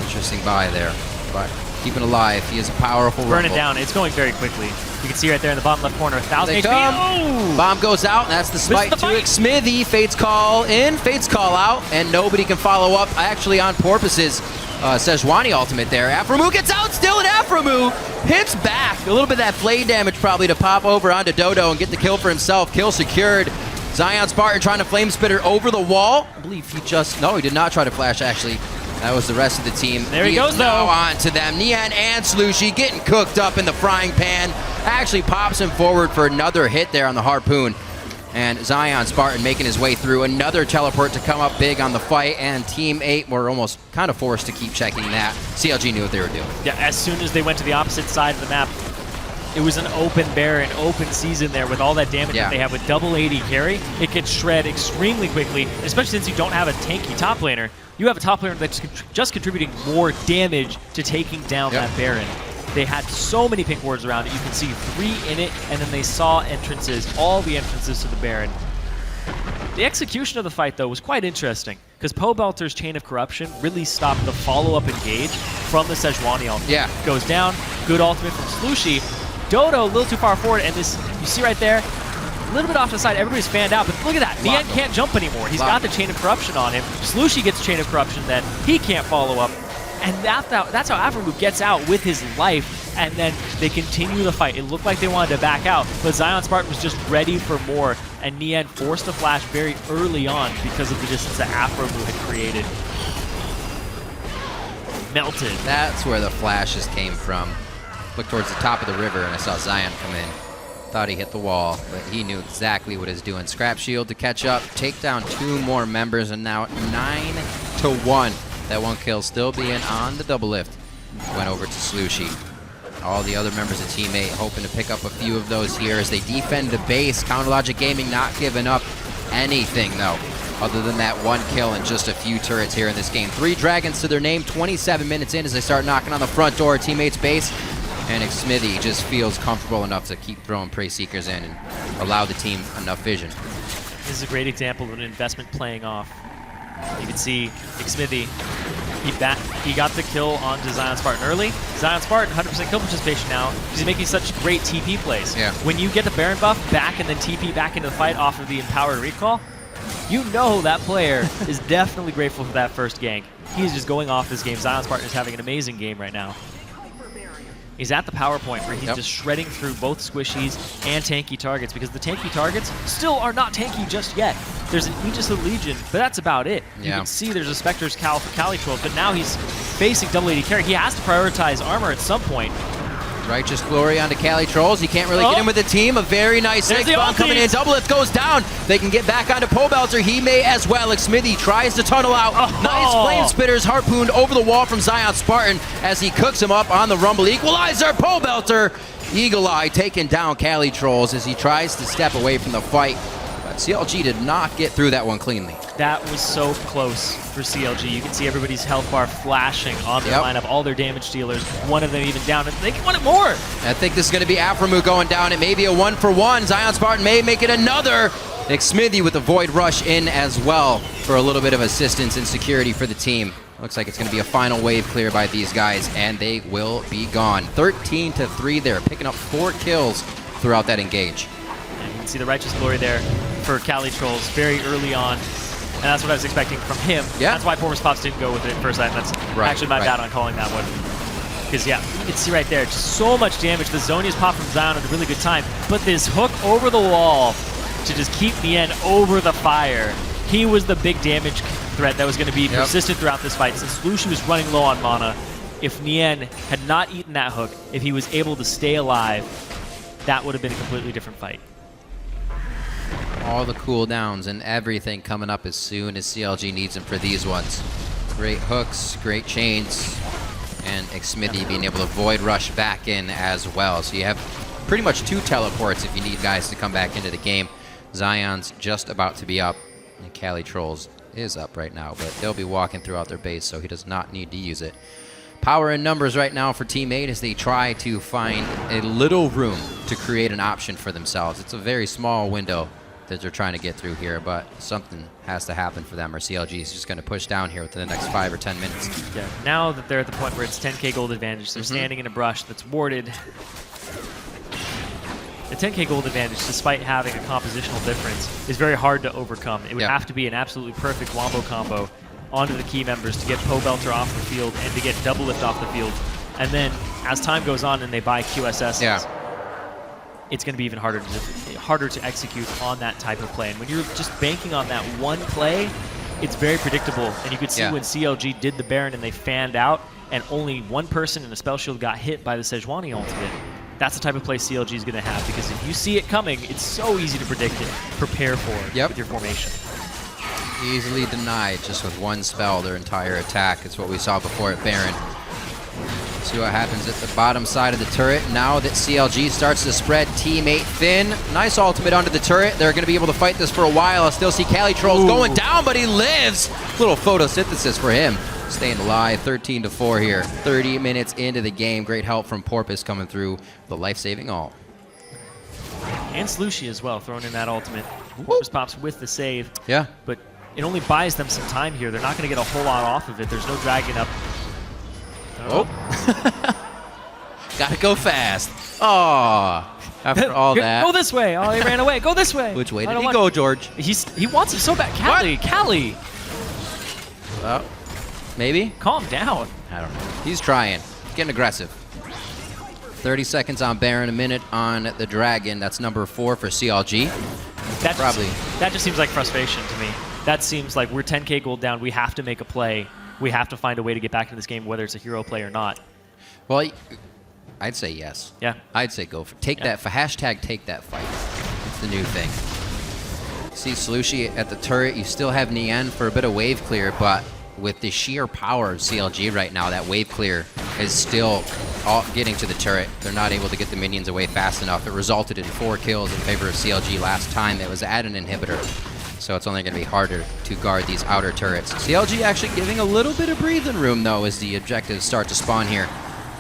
Interesting buy there, but keeping alive. He is a powerful Burn it rumble. down. It's going very quickly. You can see right there in the bottom left corner, 1,000 They HP. come. Oh! Bomb goes out, and that's the smite to Xmithy. Fates call in, Fates call out, and nobody can follow up actually on Porpoise's Sejuani ultimate there. Afromu gets out still, and Afromu hits back. A little bit of that flame damage probably to pop over onto Dodo and get the kill for himself. Kill secured. Zion Spartan trying to flame spitter over the wall. I believe he just, no, he did not try to flash actually. That was the rest of the team. There he goes, though. On to them. Nian and Slushy getting cooked up in the frying pan. Actually pops him forward for another hit there on the harpoon. And Zion Spartan making his way through. Another teleport to come up big on the fight. And Team 8 were almost kind of forced to keep checking that. CLG knew what they were doing. Yeah, as soon as they went to the opposite side of the map, it was an open Baron, open season there with all that damage that they have with double 80 carry. It gets shred extremely quickly, especially since you don't have a tanky top laner. You have a top laner that's just contributing more damage to taking down that Baron. They had so many pink wards around it. You can see 3 in it, and then they saw entrances, all the entrances to the Baron. The execution of the fight, though, was quite interesting, because Pobelter's Chain of Corruption really stopped the follow-up engage from the Sejuani ultimate. Yeah. Goes down, good ultimate from Slushy. Dodo a little too far forward, and this, you see right there, a little bit off to the side, everybody's fanned out, but look at that, Nian can't jump anymore. He's got the Chain of Corruption on him. Slushy gets Chain of Corruption then, he can't follow up. And that's how Afromu gets out with his life, and then they continue the fight. It looked like they wanted to back out, but Zion Spartan was just ready for more, and Nian forced a flash very early on because of the distance that Afromu had created. Melted. That's where the flashes came from. Looked towards the top of the river, and I saw Zion come in. Thought he hit the wall, but he knew exactly what he was doing. Scrap shield to catch up, take down 2 more members, and now 9-1. That one kill still being on the double lift. Went over to Slushy. All the other members of Team 8 hoping to pick up a few of those here as they defend the base. Counterlogic Gaming not giving up anything, though, other than that 1 kill and just a few turrets here in this game. 3 dragons to their name, 27 minutes in as they start knocking on the front door of Teammates' base. And Xmithy just feels comfortable enough to keep throwing Prey Seekers in and allow the team enough vision. This is a great example of an investment playing off. You can see Xmithy, he got the kill on Zion Spartan early. Zion Spartan, 100% kill participation now. He's making such great TP plays. Yeah. When you get the Baron buff back and then TP back into the fight off of the Empowered Recall, you know that player is definitely grateful for that first gank. He's just going off this game. Zion Spartan is having an amazing game right now. He's at the power point where he's just shredding through both squishies and tanky targets, because the tanky targets still are not tanky just yet. There's an Aegis of Legion, but that's about it. You can see there's a Spectre's Cal for Calitrolls, but now he's facing double 80 carry. He has to prioritize armor at some point. Righteous Glory onto Calitrolls. He can't really get in with the team. A very nice 6 bomb coming in. Double lift goes down. They can get back onto Pobelter. He may as well. Xmithy tries to tunnel out. Nice flame spitters harpooned over the wall from Zion Spartan as he cooks him up on the Rumble Equalizer. Pobelter, Eagle Eye taking down Calitrolls as he tries to step away from the fight. But CLG did not get through that one cleanly. That was so close for CLG. You can see everybody's health bar flashing on their lineup, all their damage dealers, one of them even down, and they can want it more. I think this is going to be Afromu going down. It may be a 1-for-1. Zion Spartan may make it another. Xmithy with the Void Rush in as well. for a little bit of assistance and security for the team. Looks like it's going to be a final wave clear by these guys, and they will be gone. 13-3 there, picking up 4 kills throughout that engage. And you can see the Righteous Glory there for Cali Trolls very early on. And that's what I was expecting from him. Yeah. That's why Porpoise Pops didn't go with it first time. That's actually my bad on calling that one. Because, yeah, you can see right there, just so much damage. The Zonia's pop from Zion at a really good time. But this hook over the wall to just keep Nien over the fire. He was the big damage threat that was going to be persistent throughout this fight. Since Lushi was running low on mana, if Nien had not eaten that hook, if he was able to stay alive, that would have been a completely different fight. All the cooldowns and everything coming up as soon as CLG needs them for these ones. Great hooks, great chains, and Xmithy being able to void rush back in as well. So you have pretty much 2 teleports if you need guys to come back into the game. Zion's just about to be up, and Cali Trolls is up right now, but they'll be walking throughout their base, so he does not need to use it. Power in numbers right now for Team 8 as they try to find a little room to create an option for themselves. It's a very small window that they're trying to get through here, but something has to happen for them, or CLG is just going to push down here within the next 5 or 10 minutes. Yeah, now that they're at the point where it's 10k gold advantage, they're standing in a brush that's warded. The 10k gold advantage, despite having a compositional difference, is very hard to overcome. It would have to be an absolutely perfect wombo combo onto the key members to get Poe Belter off the field and to get double lift off the field. And then, as time goes on and they buy QSSs, it's going to be even harder to execute on that type of play. And when you're just banking on that one play, it's very predictable. And you could see when CLG did the Baron and they fanned out, and only one person in a spell shield got hit by the Sejuani ultimate. That's the type of play CLG is going to have, because if you see it coming, it's so easy to predict it, prepare for it with your formation. Easily denied just with one spell their entire attack. It's what we saw before at Baron. See what happens at the bottom side of the turret. Now that CLG starts to spread Team 8 thin. Nice ultimate onto the turret. They're going to be able to fight this for a while. I still see Cali Trolls going down, but he lives. Little photosynthesis for him. Staying alive, 13-4 here. 30 minutes into the game. Great help from Porpoise coming through the life-saving ult. And Slushie as well, throwing in that ultimate. Porpoise Pops with the save. Yeah. But it only buys them some time here. They're not going to get a whole lot off of it. There's no dragon up. Gotta go fast. Oh, after all that. Go this way. Oh, he ran away. Go this way. Which way did he go, George? He wants it so bad. Cali. Maybe? Calm down. I don't know. He's trying. He's getting aggressive. 30 seconds on Baron, a minute on the Dragon. That's number 4 for CLG. That just seems like frustration to me. That seems like we're 10k gold down. We have to make a play. We have to find a way to get back into this game, whether it's a hero play or not. Well, I'd say yes. Yeah. I'd say go for that. For hashtag take that fight. It's the new thing. See Slushie at the turret. You still have Nien for a bit of wave clear, but with the sheer power of CLG right now, that wave clear is still getting to the turret. They're not able to get the minions away fast enough. It resulted in 4 kills in favor of CLG last time. It was at an inhibitor. So it's only going to be harder to guard these outer turrets. CLG actually giving a little bit of breathing room, though, as the objectives start to spawn here.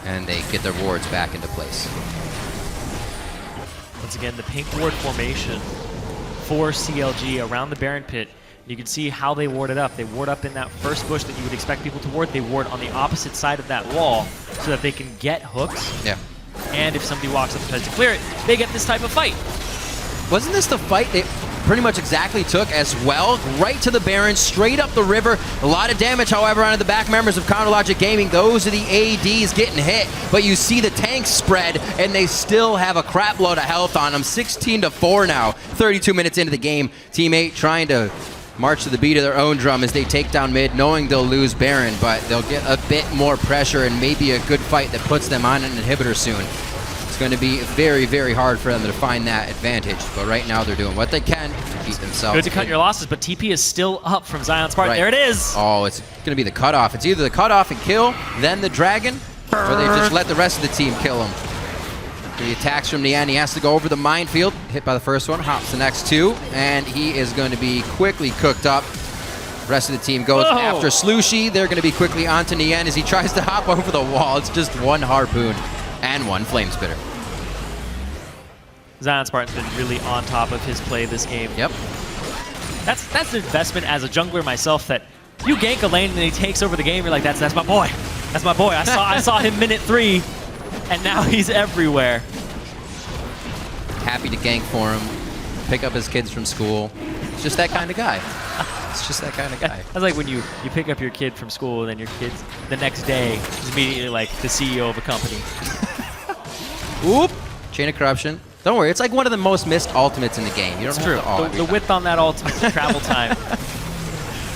And they get their wards back into place. Once again, the pink ward formation for CLG around the Baron pit. You can see how they ward it up. They ward up in that first bush that you would expect people to ward. They ward on the opposite side of that wall so that they can get hooks. Yeah. And if somebody walks up and tries to clear it, they get this type of fight. Wasn't this the fight they pretty much exactly took as well? Right to the Baron, straight up the river. A lot of damage, however, onto the back members of Counter Logic Gaming. Those are the ADs getting hit. But you see the tanks spread, and they still have a crap load of health on them. 16-4 now, 32 minutes into the game. Team 8 trying to march to the beat of their own drum as they take down mid, knowing they'll lose Baron, but they'll get a bit more pressure and maybe a good fight that puts them on an inhibitor soon. It's going to be very, very hard for them to find that advantage, but right now they're doing what they can to keep themselves. Good to cut your losses, but TP is still up from Zion Spartan. Right. There it is! Oh, it's going to be the cutoff. It's either the cutoff and kill, then the Dragon, or they just let the rest of the team kill him. The attacks from Nien, he has to go over the minefield, hit by the first one, hops the next 2, and he is going to be quickly cooked up. The rest of the team goes after Slushie. They're going to be quickly onto Nien as he tries to hop over the wall. It's just one harpoon and one flame spitter. Zion Spartan's been really on top of his play this game. Yep. That's an investment as a jungler myself that you gank a lane and then he takes over the game. You're like, that's my boy. That's my boy. I saw him minute 3, and now he's everywhere. Happy to gank for him, pick up his kids from school. It's just that kind of guy. It's just that kind of guy. That's like when you pick up your kid from school and then your kid's the next day is immediately like the CEO of a company. Oop! Chain of Corruption. Don't worry, it's like one of the most missed ultimates in the game. You don't have to all The width on that ultimate, the travel time.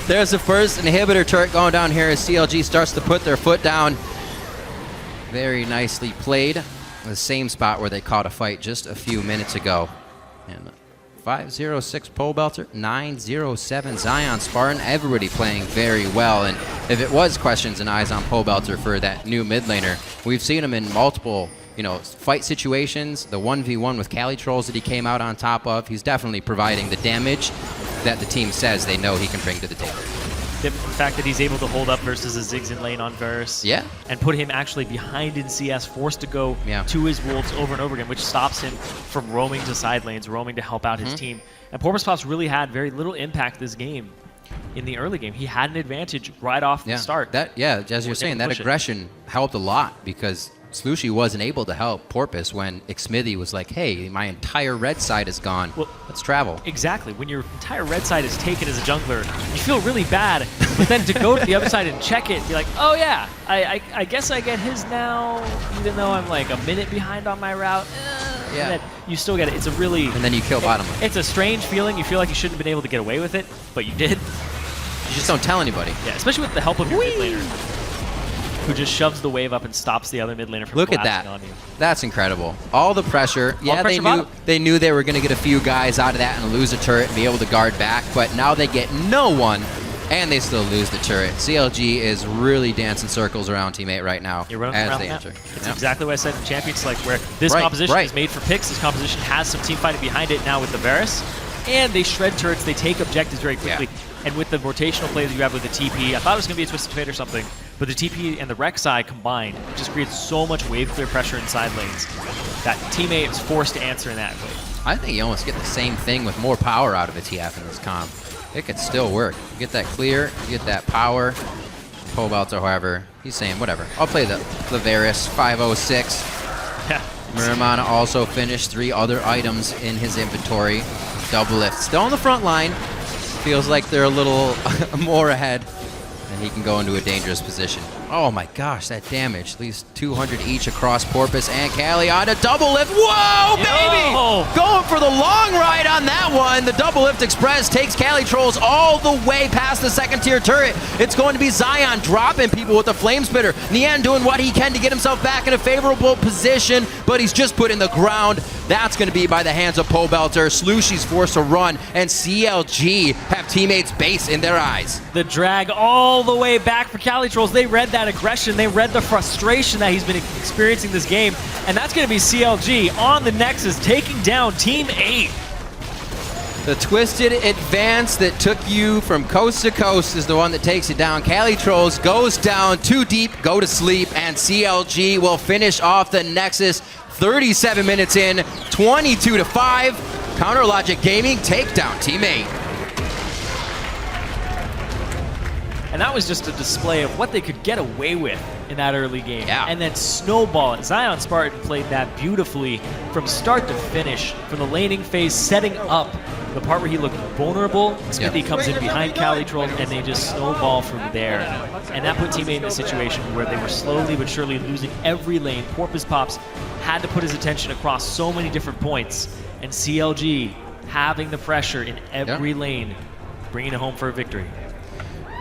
There's the first inhibitor turret going down here as CLG starts to put their foot down. Very nicely played. The same spot where they caught a fight just a few minutes ago. And 5-0-6 Pole Belter, 9-0-7 Zion Spartan. Everybody playing very well. And if it was questions and eyes on Pole Belter for that new mid laner, we've seen him in multiple, fight situations. The 1v1 with Cali Trolls that he came out on top of. He's definitely providing the damage that the team says they know he can bring to the table. The fact that he's able to hold up versus a Ziggs in lane on Varus. Yeah. And put him actually behind in CS, forced to go to his wolves over and over again, which stops him from roaming to side lanes, roaming to help out his team. And Porpoise Pops really had very little impact this game. In the early game, he had an advantage right off the start. As you're saying, that aggression helped a lot because Slushy wasn't able to help Porpoise when Xmithy was like, hey, my entire red side is gone. Well, let's travel. Exactly. When your entire red side is taken as a jungler, you feel really bad. But then to go to the other side and check it, you're like, oh yeah, I guess I get his now, even though I'm like a minute behind on my route. And then you still get it. It's a really... And then you kill bottom lane. It's a strange feeling. You feel like you shouldn't have been able to get away with it, but you did. You just don't tell anybody. Yeah, especially with the help of your mid laner, who just shoves the wave up and stops the other mid laner from Look at collapsing that. on you. That's incredible. All the pressure. Yeah, pressure they knew they were going to get a few guys out of that and lose a turret and be able to guard back, but now they get no one, and they still lose the turret. CLG is really dancing circles around teammate right now as they enter. It's exactly what I said in Champions, like where this composition is made for picks. This composition has some team fighting behind it now with the Varus, and they shred turrets. They take objectives very quickly. Yeah. And with the rotational play that you have with the TP, I thought it was going to be a Twisted Fate or something, but the TP and the Rek'Sai combined just creates so much wave clear pressure in side lanes that teammate is forced to answer in that way. I think you almost get the same thing with more power out of a TF in this comp. It could still work. You get that clear, you get that power. Pole Belter, however, he's saying, whatever. I'll play the Varus 506. Yeah. Miramana also finished 3 other items in his inventory. Double lift. Still on the front line. Feels like they're a little more ahead, and he can go into a dangerous position. Oh my gosh, that damage. At least 200 each across Porpoise and Cali on a double lift. Whoa, baby! Going for the long ride on that one. The double lift express takes Cali Trolls all the way past the second tier turret. It's going to be Zion dropping people with the flame spitter. Nian doing what he can to get himself back in a favorable position, but he's just put in the ground. That's going to be by the hands of Pole Belter. Slushy's forced to run, and CLG have teammates' base in their eyes. The drag all the way back for Cali Trolls. They read that aggression. They read the frustration that he's been experiencing this game, and that's going to be CLG on the Nexus taking down Team 8. The twisted advance that took you from coast to coast is the one that takes it down. Cali Trolls goes down too deep, go to sleep, and CLG will finish off the Nexus 37 minutes in, 22-5. Counter Logic Gaming takedown Team 8. And that was just a display of what they could get away with in that early game. Yeah. And then snowball it. Zion Spartan played that beautifully from start to finish, from the laning phase, setting up the part where he looked vulnerable. Smithy comes in behind Cali Trolls, and they just snowball from there. And that put Team 8 in a situation where they were slowly but surely losing every lane. Porpoise Pops had to put his attention across so many different points, and CLG having the pressure in every lane, bringing it home for a victory.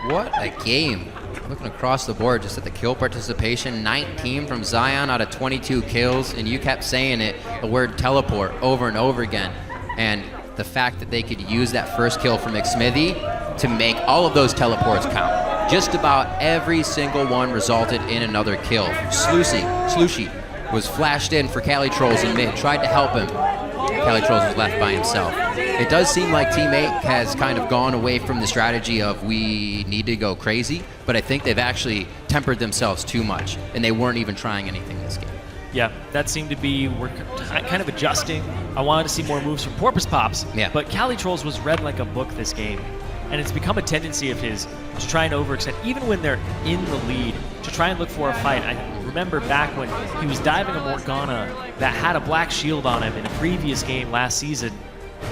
What a game. Looking across the board just at the kill participation, 19 from Zion out of 22 kills, and you kept saying it, the word teleport, over and over again. And the fact that they could use that first kill from Xmithy to make all of those teleports count. Just about every single one resulted in another kill. Slushy was flashed in for Cali Trolls in mid, tried to help him. Cali Trolls was left by himself. It does seem like Team 8 has kind of gone away from the strategy of we need to go crazy, but I think they've actually tempered themselves too much, and they weren't even trying anything this game. Yeah, that seemed to be, we're kind of adjusting. I wanted to see more moves from Porpoise Pops, Yeah. but Cali Trolls was read like a book this game. And it's become a tendency of his to try and overextend, even when they're in the lead, to try and look for a fight. I remember back when he was diving a Morgana that had a black shield on him in a previous game last season,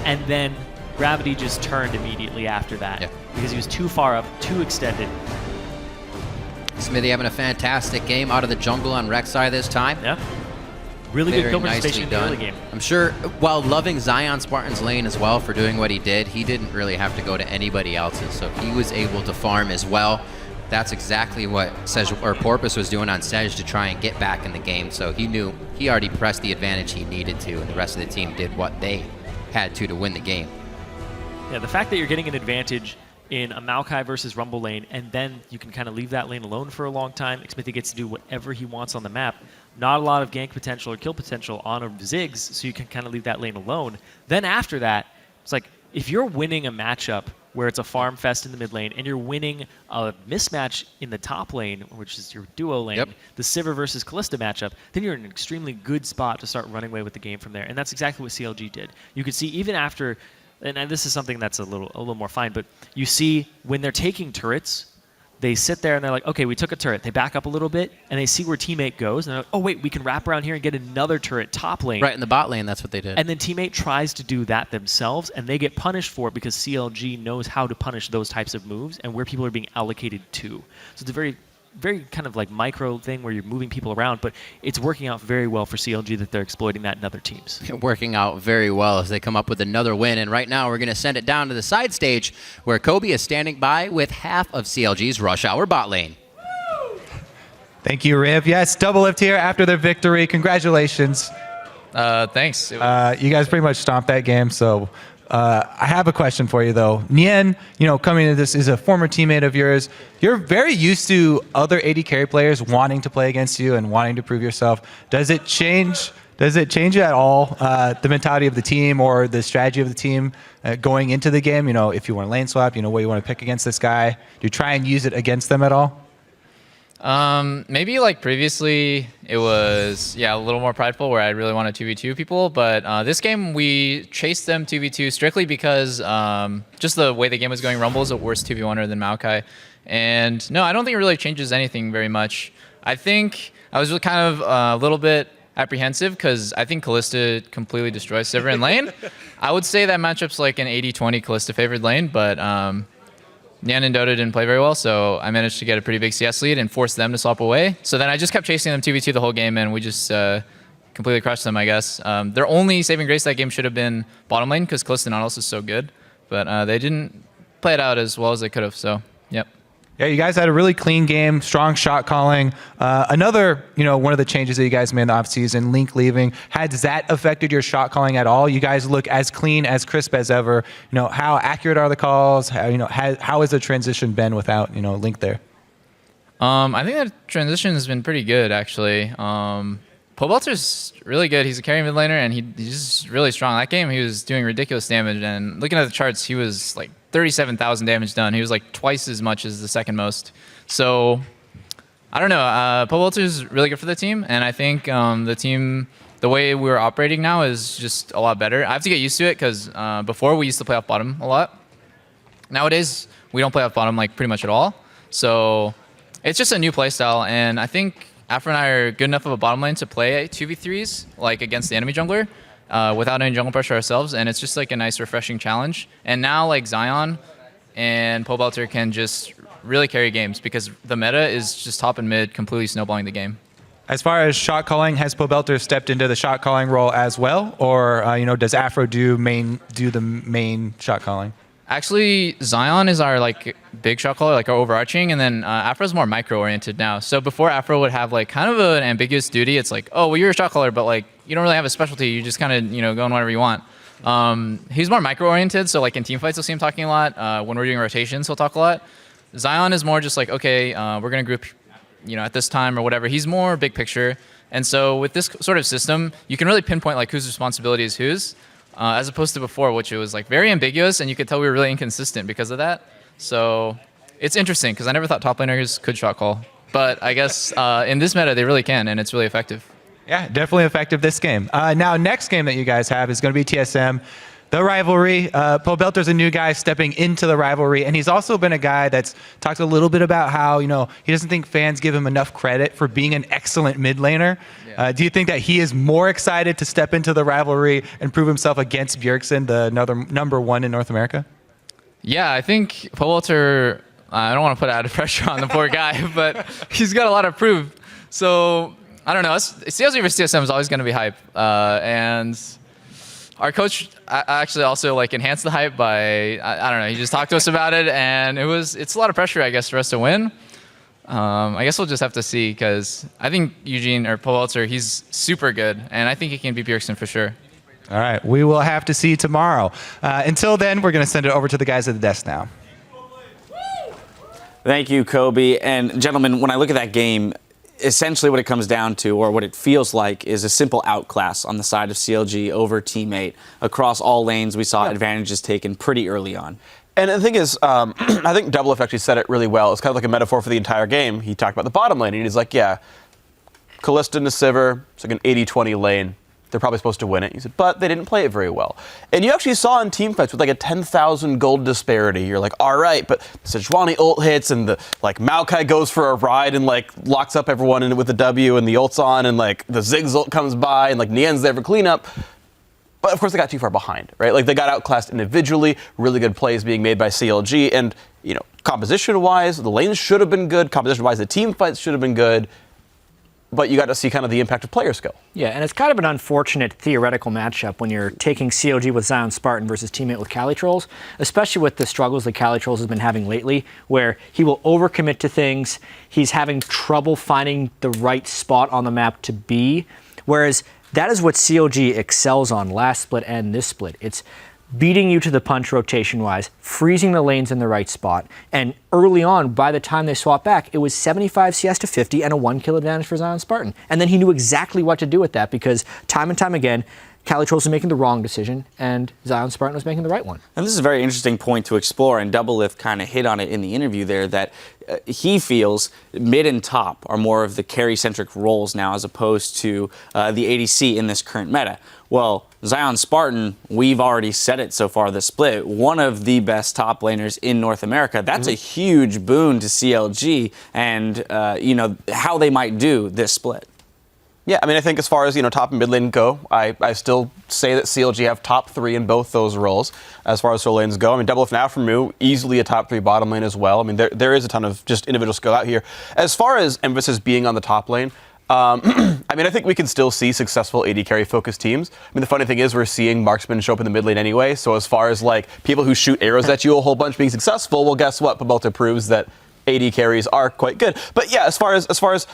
and then Gravity just turned immediately after that because he was too far up, too extended. Smithy having a fantastic game out of the jungle on Rek'Sai this time. Yeah. Really good Very kill nicely participation in the early done. game. I'm sure, while loving Zion Spartan's lane as well for doing what he did, he didn't really have to go to anybody else's, so he was able to farm as well. That's exactly what Porpoise was doing on Sej to try and get back in the game, so he knew he already pressed the advantage he needed to, and the rest of the team did what they had to win the game. Yeah, the fact that you're getting an advantage in a Maokai versus Rumble lane, and then you can kind of leave that lane alone for a long time. Smithy gets to do whatever he wants on the map. Not a lot of gank potential or kill potential on a Ziggs, so you can kind of leave that lane alone. Then after that, it's like, if you're winning a matchup where it's a farm fest in the mid lane, and you're winning a mismatch in the top lane, which is your duo lane, the Sivir versus Kalista matchup, then you're in an extremely good spot to start running away with the game from there. And that's exactly what CLG did. You could see even after, and this is something that's a little more fine, but you see when they're taking turrets, they sit there and they're like, okay, we took a turret. They back up a little bit, and they see where teammate goes, and they're like, oh, wait, we can wrap around here and get another turret top lane. Right in the bot lane, that's what they did. And then teammate tries to do that themselves, and they get punished for it because CLG knows how to punish those types of moves and where people are being allocated to. So it's a very kind of like micro thing where you're moving people around, but it's working out very well for CLG that they're exploiting that in other teams. Working out very well as they come up with another win. And right now we're going to send it down to the side stage where Kobe is standing by with half of CLG's Rush Hour bot lane. Thank you, Riv. Yes, Double Lift here after their victory. Congratulations. Thanks. You guys pretty much stomped that game, so I have a question for you, though. Nien, coming into this, is a former teammate of yours. You're very used to other AD carry players wanting to play against you and wanting to prove yourself. Does it change at all the mentality of the team or the strategy of the team going into the game? If you want to lane swap, what you want to pick against this guy. Do you try and use it against them at all? Maybe like previously it was, a little more prideful where I really wanted 2v2 people, but this game we chased them 2v2 strictly because just the way the game was going. Rumble is a worse 2v1er than Maokai. And no, I don't think it really changes anything very much. I think I was kind of a little bit apprehensive because I think Kalista completely destroys Sivir in lane. I would say that matchup's like an 80-20 Kalista favored lane, but Nyan and Dota didn't play very well, so I managed to get a pretty big CS lead and force them to swap away. So then I just kept chasing them 2v2 the whole game, and we just completely crushed them, I guess. Their only saving grace that game should have been bottom lane, because Kalista Nautilus is so good. But they didn't play it out as well as they could have, so yep. Yeah, you guys had a really clean game, strong shot calling. Another, one of the changes that you guys made in the offseason, Link leaving, has that affected your shot calling at all? You guys look as clean, as crisp as ever. How accurate are the calls? How has the transition been without, Link there? I think the transition has been pretty good, actually. Pobelter's really good. He's a carry mid laner, and he's just really strong. That game, he was doing ridiculous damage, and looking at the charts, he was like 37,000 damage done. He was like twice as much as the second most. So, I don't know. Pobelter's really good for the team, and I think the team, the way we're operating now is just a lot better. I have to get used to it, because before we used to play off bottom a lot. Nowadays, we don't play off bottom like pretty much at all. So, it's just a new play style, and I think Afro and I are good enough of a bottom lane to play 2v3s like against the enemy jungler without any jungle pressure ourselves, and it's just like a nice refreshing challenge. And now like Zion and Pobelter can just really carry games because the meta is just top and mid completely snowballing the game. As far as shot calling, has Pobelter stepped into the shot calling role as well, or does Afro do the main shot calling? Actually, Zion is our like big shot caller, like our overarching, and then Afro's more micro oriented now. So before Afro would have like kind of an ambiguous duty. It's like, oh, well, you're a shot caller, but like you don't really have a specialty. You just kind of go on whatever you want. He's more micro oriented, so like in team fights, you'll see him talking a lot. When we're doing rotations, he'll talk a lot. Zion is more just like, okay, we're gonna group, at this time or whatever. He's more big picture, and so with this sort of system, you can really pinpoint like whose responsibility is whose. As opposed to before, which it was like very ambiguous, and you could tell we were really inconsistent because of that. So it's interesting because I never thought top laners could shot call, but I guess in this meta they really can, and it's really effective. Yeah, definitely effective this game. Now, next game that you guys have is going to be TSM. The rivalry. Pobelter's a new guy stepping into the rivalry, and he's also been a guy that's talked a little bit about how, he doesn't think fans give him enough credit for being an excellent mid laner. Yeah. Do you think that he is more excited to step into the rivalry and prove himself against Bjergsen, the number one in North America? Yeah, I think Pobelter, I don't want to put added pressure on the poor guy, but he's got a lot to prove. So, I don't know. CLG versus TSM is always going to be hype. And our coach actually also enhanced the hype by, I don't know, he just talked to us about it, and it's a lot of pressure, I guess, for us to win. I guess we'll just have to see, because I think Eugene or Pobelter, he's super good, and I think he can beat Bjergsen for sure. All right, we will have to see tomorrow. Until then, we're going to send it over to the guys at the desk now. Thank you, Kobe. And gentlemen, when I look at that game, essentially what it comes down to, or what it feels like, is a simple outclass on the side of CLG over Team 8. Across all lanes, we saw advantages taken pretty early on. And the thing is, I think Doublelift actually said it really well. It's kind of like a metaphor for the entire game. He talked about the bottom lane, and he's like, yeah, Kalista and Sivir, it's like an 80-20 lane. They're probably supposed to win it. He said, but they didn't play it very well. And you actually saw in team fights with a 10,000 gold disparity. You're like, all right, but Sejuani ult hits, and the Maokai goes for a ride and locks up everyone with the W, and the ult's on, and the Ziggs ult comes by, and Nien's there for cleanup. But of course they got too far behind, right? They got outclassed individually, really good plays being made by CLG, and composition-wise, the lanes should have been good. Composition-wise, the team fights should have been good. But you got to see kind of the impact of player skill. Yeah, and it's kind of an unfortunate theoretical matchup when you're taking CLG with Zion Spartan versus Team 8 with Cali Trolls, especially with the struggles that Cali Trolls has been having lately, where he will overcommit to things, he's having trouble finding the right spot on the map to be, whereas that is what CLG excels on last split and this split. It's beating you to the punch rotation-wise, freezing the lanes in the right spot, and early on, by the time they swapped back, it was 75 CS to 50 and a 1-kill advantage for Zion Spartan. And then he knew exactly what to do with that, because time and time again, Cali Trolls was making the wrong decision, and Zion Spartan was making the right one. And this is a very interesting point to explore, and Doublelift kind of hit on it in the interview there, that he feels mid and top are more of the carry-centric roles now, as opposed to the ADC in this current meta. Well, Zion Spartan, we've already said it so far this split, one of the best top laners in North America. That's a huge boon to CLG and, how they might do this split. Yeah, I think as far as top and mid lane go, I still say that CLG have top 3 in both those roles. As far as solo lanes go, Doublelift now from Mu, easily a top 3 bottom lane as well. There is a ton of just individual skill out here. As far as emphasis being on the top lane, I think we can still see successful AD carry focused teams. The funny thing is we're seeing marksmen show up in the mid lane anyway. So as far as people who shoot arrows at you a whole bunch being successful, well, guess what? Pobelter proves that AD carries are quite good. But yeah, as far as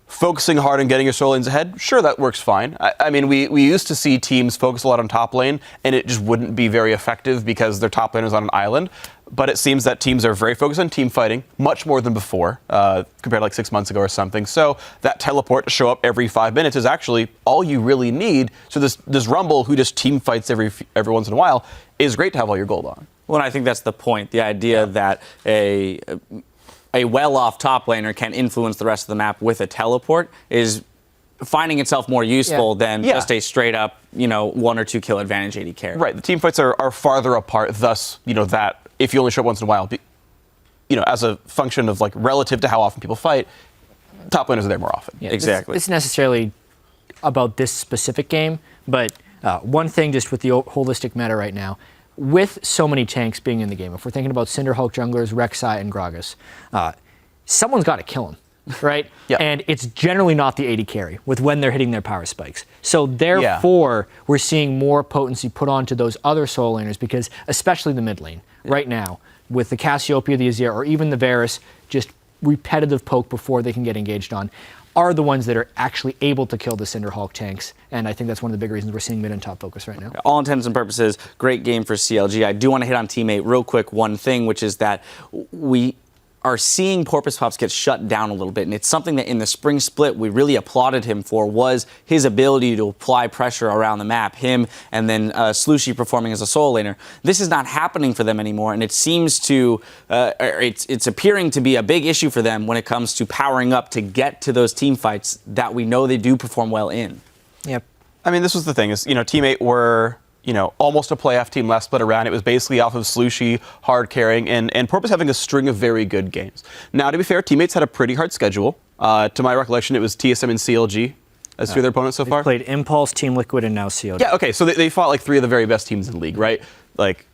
focusing hard on getting your solo lanes ahead, sure, that works fine. We used to see teams focus a lot on top lane, and it just wouldn't be very effective because their top lane is on an island. But it seems that teams are very focused on team fighting, much more than before, compared to 6 months ago or something. So that teleport to show up every 5 minutes is actually all you really need. So this Rumble, who just team fights every once in a while, is great to have all your gold on. Well, and I think that's the point. The idea that a well-off top laner can influence the rest of the map with a teleport is finding itself more useful than just a straight-up, 1 or 2 kill advantage AD carry. Right. The team fights are farther apart. Thus, that if you only show up once in a while, as a function of relative to how often people fight, top laners are there more often. Yeah, exactly. This isn't necessarily about this specific game, but one thing just with the holistic meta right now, with so many tanks being in the game, if we're thinking about Cinderhulk junglers, Rek'Sai, and Gragas, someone's got to kill them, right? And it's generally not the AD carry with when they're hitting their power spikes. So therefore, we're seeing more potency put onto those other solo laners, because especially the mid lane right now, with the Cassiopeia, the Azir, or even the Varus, just repetitive poke before they can get engaged on, are the ones that are actually able to kill the Cinderhulk tanks. And I think that's one of the big reasons we're seeing mid and top focus right now. All intents and purposes, great game for CLG. I do want to hit on Team 8 real quick, one thing, which is that we are seeing Porpoise Pops get shut down a little bit. And it's something that in the spring split we really applauded him for, was his ability to apply pressure around the map, him and then Slushy performing as a solo laner. This is not happening for them anymore, and it seems to, it's appearing to be a big issue for them when it comes to powering up to get to those team fights that we know they do perform well in. Yep. I mean, this was the thing is, Teammate were, almost a playoff team last split around. It was basically off of Slushy hard carrying and Porpoise having a string of very good games. Now, to be fair, Teammates had a pretty hard schedule. To my recollection, it was TSM and CLG as three of their opponents so far. Played Impulse, Team Liquid, and now CLG. Yeah, okay, so they fought like three of the very best teams in the league, right? Like,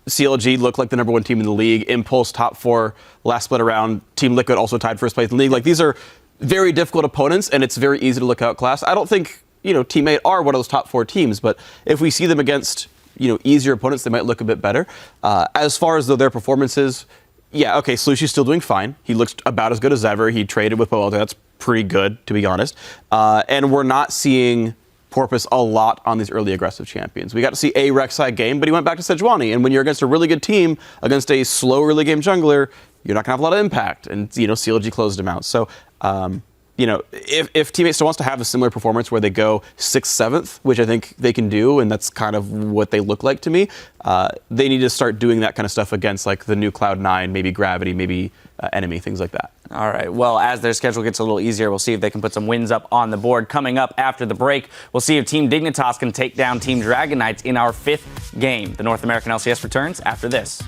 CLG looked like the #1 team in the league. Impulse top 4 last split around. Team Liquid also tied first place in the league. Like, these are very difficult opponents, and it's very easy to look outclassed. I don't think Teammate are one of those top 4 teams, but if we see them against, easier opponents, they might look a bit better. As far as their performances, yeah, okay, Slushy's still doing fine. He looks about as good as ever. He traded with Poelta. That's pretty good, to be honest. And we're not seeing Porpoise a lot on these early aggressive champions. We got to see a Rek'Sai game, but he went back to Sejuani. And when you're against a really good team, against a slow early game jungler, you're not going to have a lot of impact. And, CLG closed him out. So, if Teammate still wants to have a similar performance where they go 6th, 7th, which I think they can do, and that's kind of what they look like to me, they need to start doing that kind of stuff against like the new Cloud9, maybe Gravity, maybe Enemy, things like that. All right. Well, as their schedule gets a little easier, we'll see if they can put some wins up on the board. Coming up after the break, we'll see if Team Dignitas can take down Team Dragon Knights in our 5th game. The North American LCS returns after this.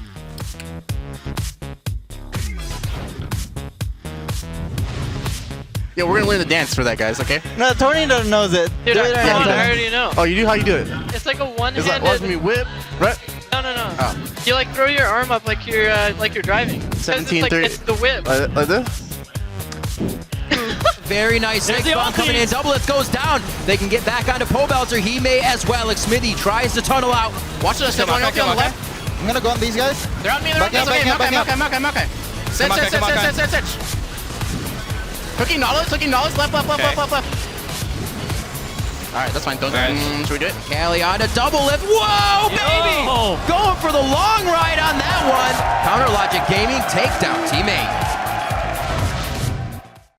Yeah, we're gonna learn the dance for that, guys. Okay? No, Tony doesn't know it. Dude, I already know. Oh, you do? How you do it? It's like a one-handed. Is that watch me whip? Right? No. Oh. You like throw your arm up like you're driving. 17, it's the whip. Like this? Very nice. Next bomb coming in. Doubleth goes down. They can get back onto Pobelter. He may as well. Smithy tries to tunnel out. Watch this. They're going on the left. I'm gonna go on these guys. They're on me. They're on me. Okay. Set. Hooking knowledge. Left. Alright, that's fine. Should we do it? Callie on a double lift. Whoa, baby! Going for the long ride on that one. Counter Logic Gaming takedown. Teammate.